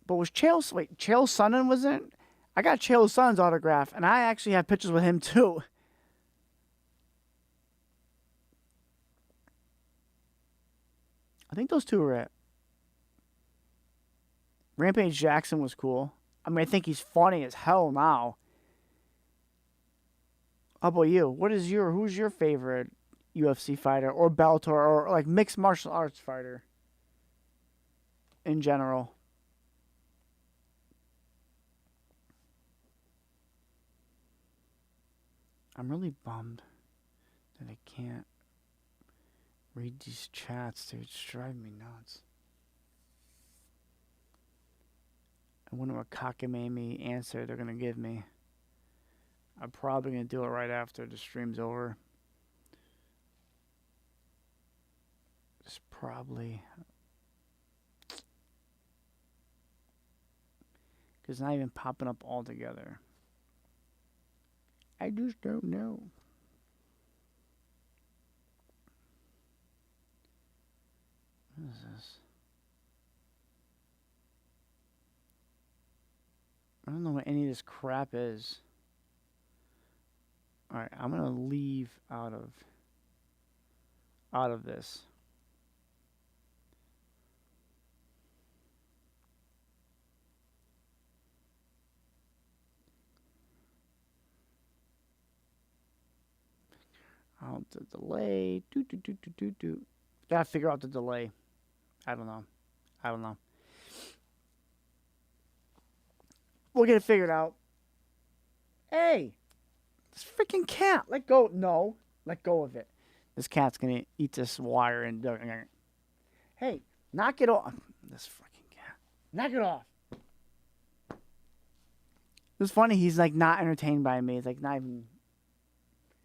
But was Chael Sonnen was in? I got Chael Sonnen's autograph, and I actually have pictures with him too. I think those two were it. Rampage Jackson was cool. I mean, I think he's funny as hell now. How about you? Who's your favorite UFC fighter or Bellator or like mixed martial arts fighter in general? I'm really bummed that I can't read these chats, dude. It's driving me nuts. I wonder what cockamamie answer they're going to give me. I'm probably going to do it right after the stream's over. It's probably... because it's not even popping up all together. I just don't know. What is this? I don't know what any of this crap is. Alright, I'm gonna leave out of this. Out the delay. Gotta figure out the delay. I don't know. We'll get it figured out. Hey! This freaking cat! Let go. No. Let go of it. This cat's gonna eat this wire and... hey! Knock it off. This freaking cat. Knock it off! It's funny, he's like not entertained by me. It's like not even...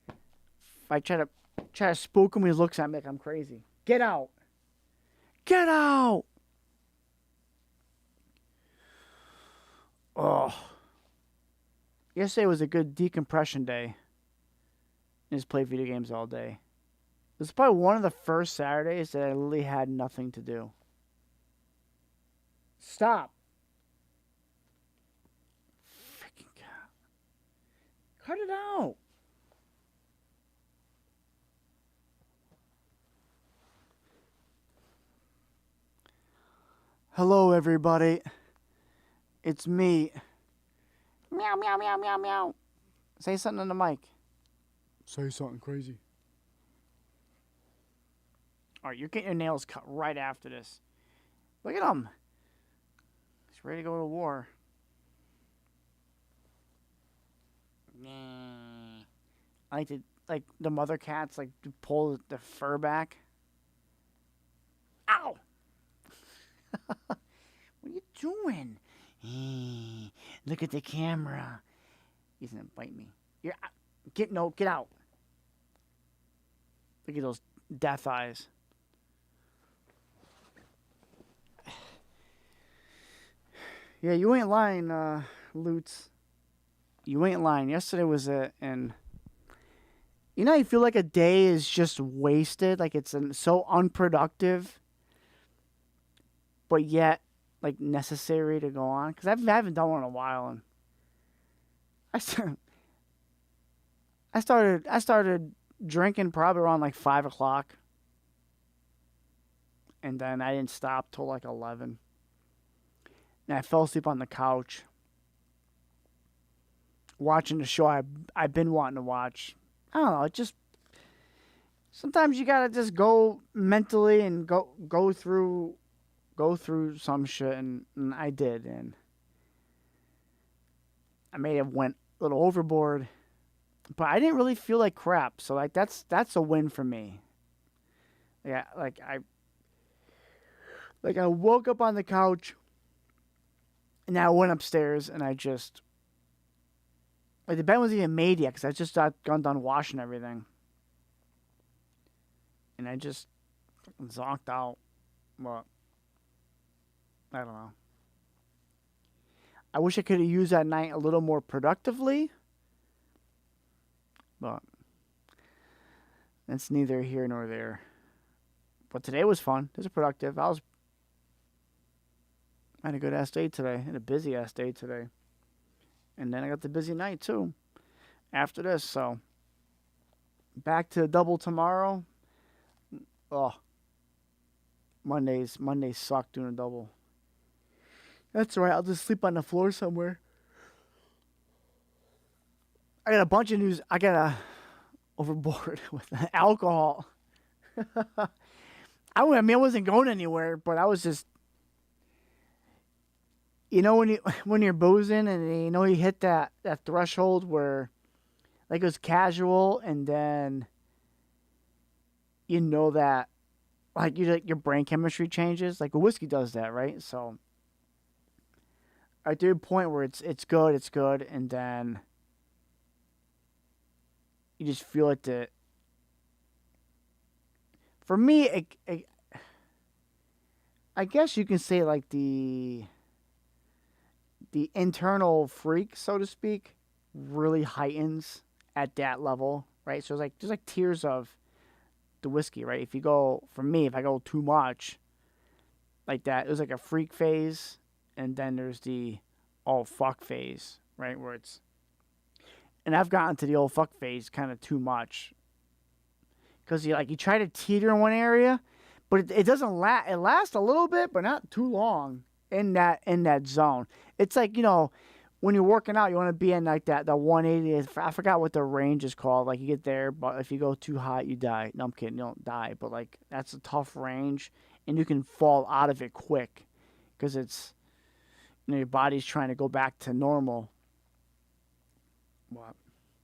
if I try to spook him, he looks at me like I'm crazy. Get out! Get out! Oh. Yesterday was a good decompression day. Just play video games all day. It was probably one of the first Saturdays that I literally had nothing to do. Stop. Freaking cat. Cut it out. Hello, everybody. It's me. Meow, meow, meow, meow, meow. Say something on the mic. Say something crazy. All right, you're getting your nails cut right after this. Look at him. He's ready to go to war. I like the mother cats like to pull the fur back. Ow! What are you doing? Look at the camera. He's gonna bite me. Get out. Look at those death eyes. Yeah, you ain't lying, Lutz. You ain't lying. Yesterday was it, and you know, you feel like a day is just wasted, like it's so unproductive, but yet like necessary to go on. Because I haven't done one in a while, and I started drinking probably around like 5 o'clock, and then I didn't stop till like 11. And I fell asleep on the couch watching the show I've been wanting to watch. I don't know. It just sometimes you gotta just go mentally and go through some shit, and I did, and I may have went a little overboard, but I didn't really feel like crap. So like that's a win for me. Yeah, I woke up on the couch. And I went upstairs, and I just... Like, the bed wasn't even made yet, because I just got done washing everything. And I just zonked out. But, I don't know. I wish I could have used that night a little more productively. But, that's neither here nor there. But today was fun. It was productive. I had a good ass day today. I had a busy ass day today. And then I got the busy night too. After this, so back to double tomorrow. Oh. Mondays suck doing a double. That's all right. I'll just sleep on the floor somewhere. I got a bunch of news. I got overboard with alcohol. I wasn't going anywhere, but I was just... You know when you're boozing and you know you hit that threshold where like it was casual, and then you know that like your brain chemistry changes, like whiskey does that, right? So at the point where it's good, and then you just feel it. For me, I guess you can say like the internal freak, so to speak, really heightens at that level, right? So it's there's like tiers of the whiskey, right? If I go too much like that, it was like a freak phase, and then there's the oh fuck phase, right? And I've gotten to the old fuck phase kind of too much, because you try to teeter in one area, but it doesn't last. It lasts a little bit, but not too long. In that zone. It's like, when you're working out, you want to be in like the 180. I forgot what the range is called. Like you get there, but if you go too high, you die. No, I'm kidding. You don't die, but like that's a tough range, and you can fall out of it quick because it's, your body's trying to go back to normal. Well,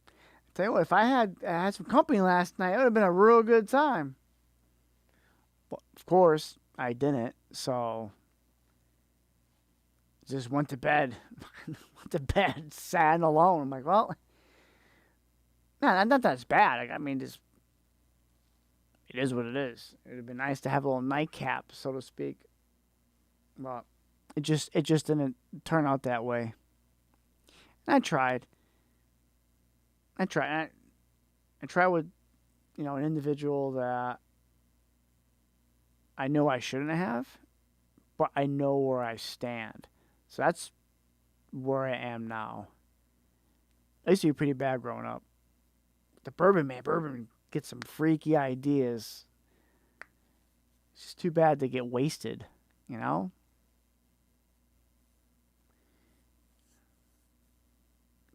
I tell you what, if I had some company last night, it would have been a real good time. But of course, I didn't. So. Just went to bed, sad and alone. I'm like, well, no, not that's bad. it is what it is. It would have been nice to have a little nightcap, so to speak. But it just didn't turn out that way. And I tried. I tried with, an individual that I know I shouldn't have, but I know where I stand. So that's where I am now. I used to be pretty bad growing up. The bourbon gets some freaky ideas. It's just too bad they get wasted,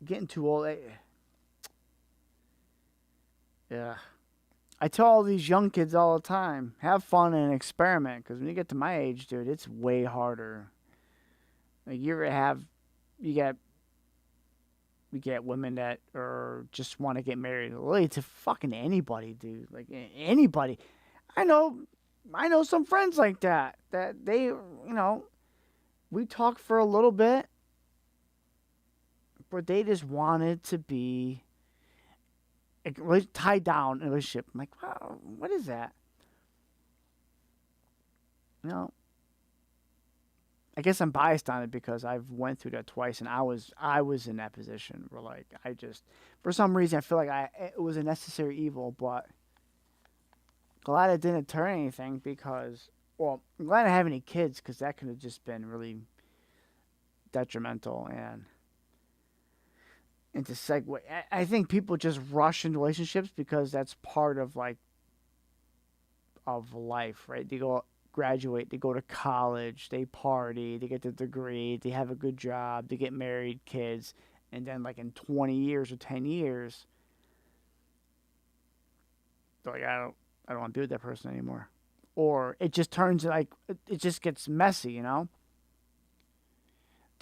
Getting too old. Yeah. I tell all these young kids all the time, have fun and experiment, because when you get to my age, dude, it's way harder. Like you get women that just want to get married, really, to fucking anybody, dude. Like anybody. I know some friends like that they, we talk for a little bit, but they just wanted to be tied down in a relationship. I'm like, wow, what is that? I guess I'm biased on it because I've went through that twice, and I was in that position where, like, I just, for some reason, I feel like it was a necessary evil, but glad it didn't turn anything because, well, I'm glad I didn't have any kids because that could have just been really detrimental. And to segue, I think people just rush into relationships because that's part of life, right? They go graduate, they go to college, they party, they get their degree, they have a good job, they get married, kids, and then like in 20 years or 10 years, they're like, I don't want to be with that person anymore. Or it just turns like, it just gets messy, To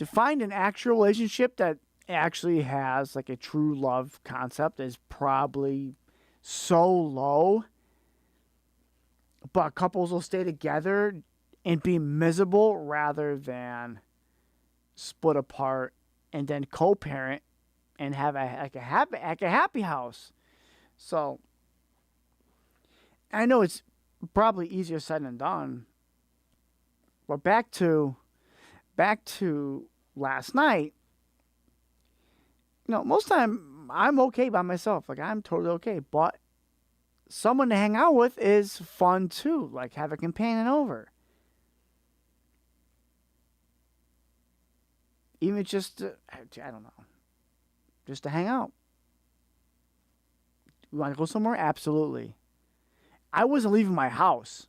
find an actual relationship that actually has like a true love concept is probably so low. But couples will stay together and be miserable rather than split apart and then co-parent and have a happy house. So I know it's probably easier said than done. But back to last night. Most of the time I'm okay by myself. Like I'm totally okay, but someone to hang out with is fun too. Like have a companion over. Even just I don't know. Just to hang out. You want to go somewhere? Absolutely. I wasn't leaving my house.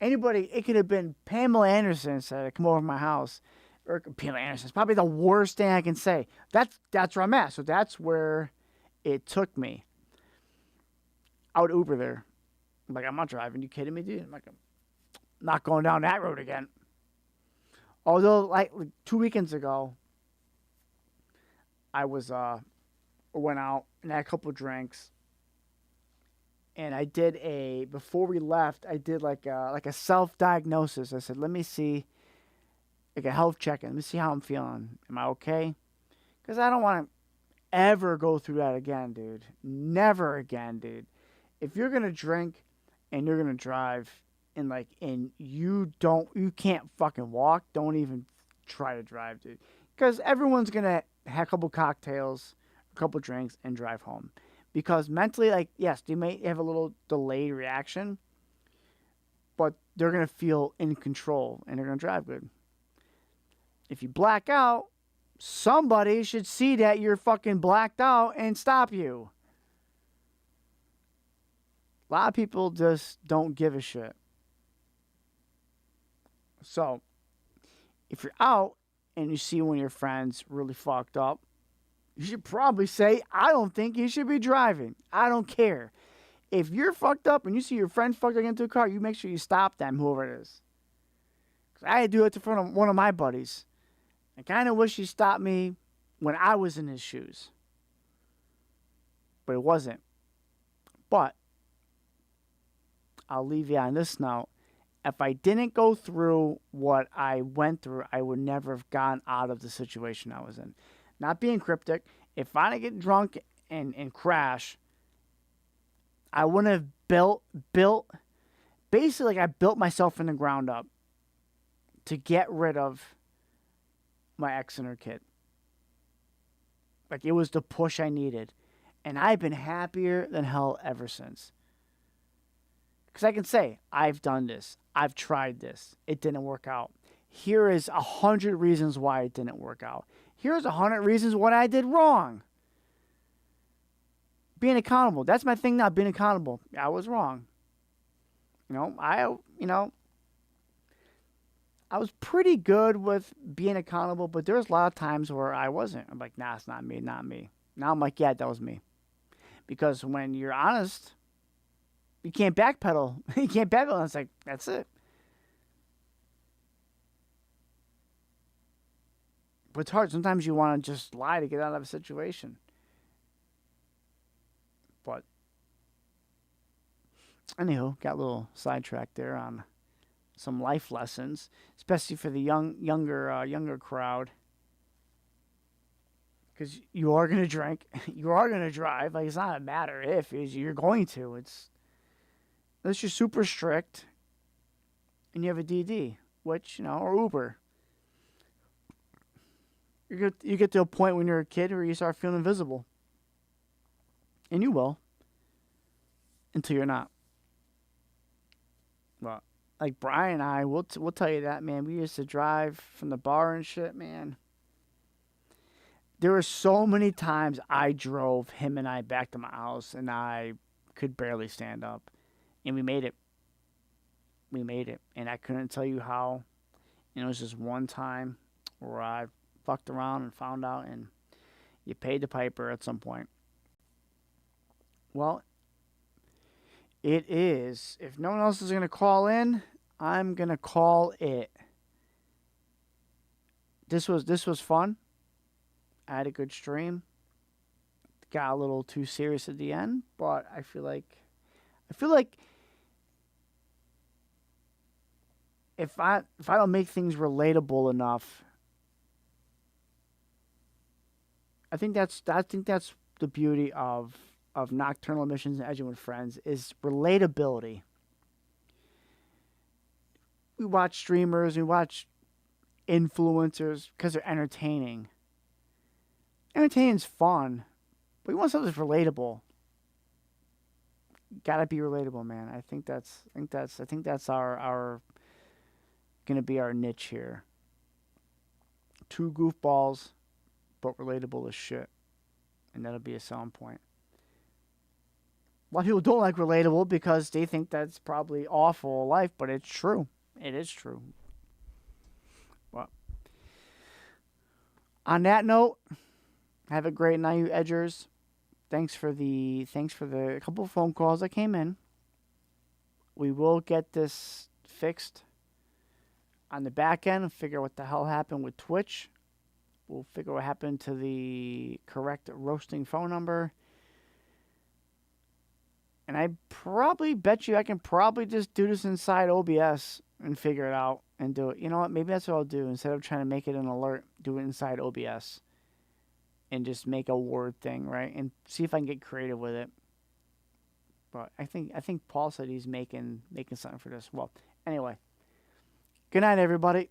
Anybody, it could have been Pamela Anderson said, come over to my house. Or Pamela Anderson. It's probably the worst thing I can say. That's where I'm at. So that's where it took me. I would Uber there. I'm like, I'm not driving. You kidding me, dude? I'm like, I'm not going down that road again. Although, like 2 weekends ago, I went out and had a couple drinks. And I did before we left, I did like a self-diagnosis. I said, let me see, like a health check-in. Let me see how I'm feeling. Am I okay? Because I don't want to ever go through that again, dude. Never again, dude. If you're going to drink and you're going to drive and you can't fucking walk, don't even try to drive, dude. Because everyone's going to have a couple cocktails, a couple drinks, and drive home. Because mentally, like, yes, they may have a little delayed reaction, but they're going to feel in control and they're going to drive good. If you black out, somebody should see that you're fucking blacked out and stop you. A lot of people just don't give a shit. So, if you're out and you see one of your friends really fucked up, you should probably say, I don't think you should be driving. I don't care. If you're fucked up and you see your friend fucked up into a car, you make sure you stop them, whoever it is. 'Cause I had to do it in front of one of my buddies. I kind of wish he stopped me when I was in his shoes. But it wasn't. But I'll leave you on this note. If I didn't go through what I went through, I would never have gotten out of the situation I was in. Not being cryptic, if I didn't get drunk and crash, I wouldn't have built basically, like, I built myself from the ground up to get rid of my ex and her kid. Like, it was the push I needed. And I've been happier than hell ever since. Because I can say, I've done this. I've tried this. It didn't work out. Here is 100 reasons why it didn't work out. Here's 100 reasons what I did wrong. Being accountable. That's my thing now, being accountable. I was wrong. I was pretty good with being accountable, but there was a lot of times where I wasn't. I'm like, nah, it's not me, not me. Now I'm like, yeah, that was me. Because when you're honest, you can't backpedal. You can't backpedal. And it's like, that's it. But it's hard. Sometimes you want to just lie to get out of a situation. But anywho, got a little sidetracked there on some life lessons, especially for the younger crowd. Because you are gonna drink, you are gonna drive. Like, it's not a matter if, you're going to. It's unless you're super strict, and you have a DD, which or Uber. You get to a point when you're a kid where you start feeling invisible, and you will, until you're not. Well, like Brian and I, we'll tell you that, man. We used to drive from the bar and shit, man. There were so many times I drove him and I back to my house, and I could barely stand up. And we made it. We made it. And I couldn't tell you how. And it was just one time where I fucked around and found out, and you paid the piper at some point. Well, it is. If no one else is going to call in, I'm going to call it. This was fun. I had a good stream. Got a little too serious at the end, but I feel like if I don't make things relatable enough, I think that's the beauty of Nocturnal Missions and Edging with Friends is relatability. We watch streamers, we watch influencers because they're entertaining. Entertaining's fun, but we want something that's relatable. Gotta be relatable, man. I think that's our gonna be our niche here. Two goofballs, but relatable as shit, and that'll be a selling point. A lot of people don't like relatable because they think that's probably awful life, but it's true. It is true. Well, on that note, have a great night, you edgers. Thanks for the couple of phone calls that came in. We will get this fixed on the back end and figure out what the hell happened with Twitch. We'll figure what happened to the correct roasting phone number. And I probably bet you I can probably just do this inside OBS and figure it out and do it. You know what? Maybe that's what I'll do. Instead of trying to make it an alert, do it inside OBS. And just make a word thing, right? And see if I can get creative with it. But I think Paul said he's making something for this. Well, anyway. Good night, everybody.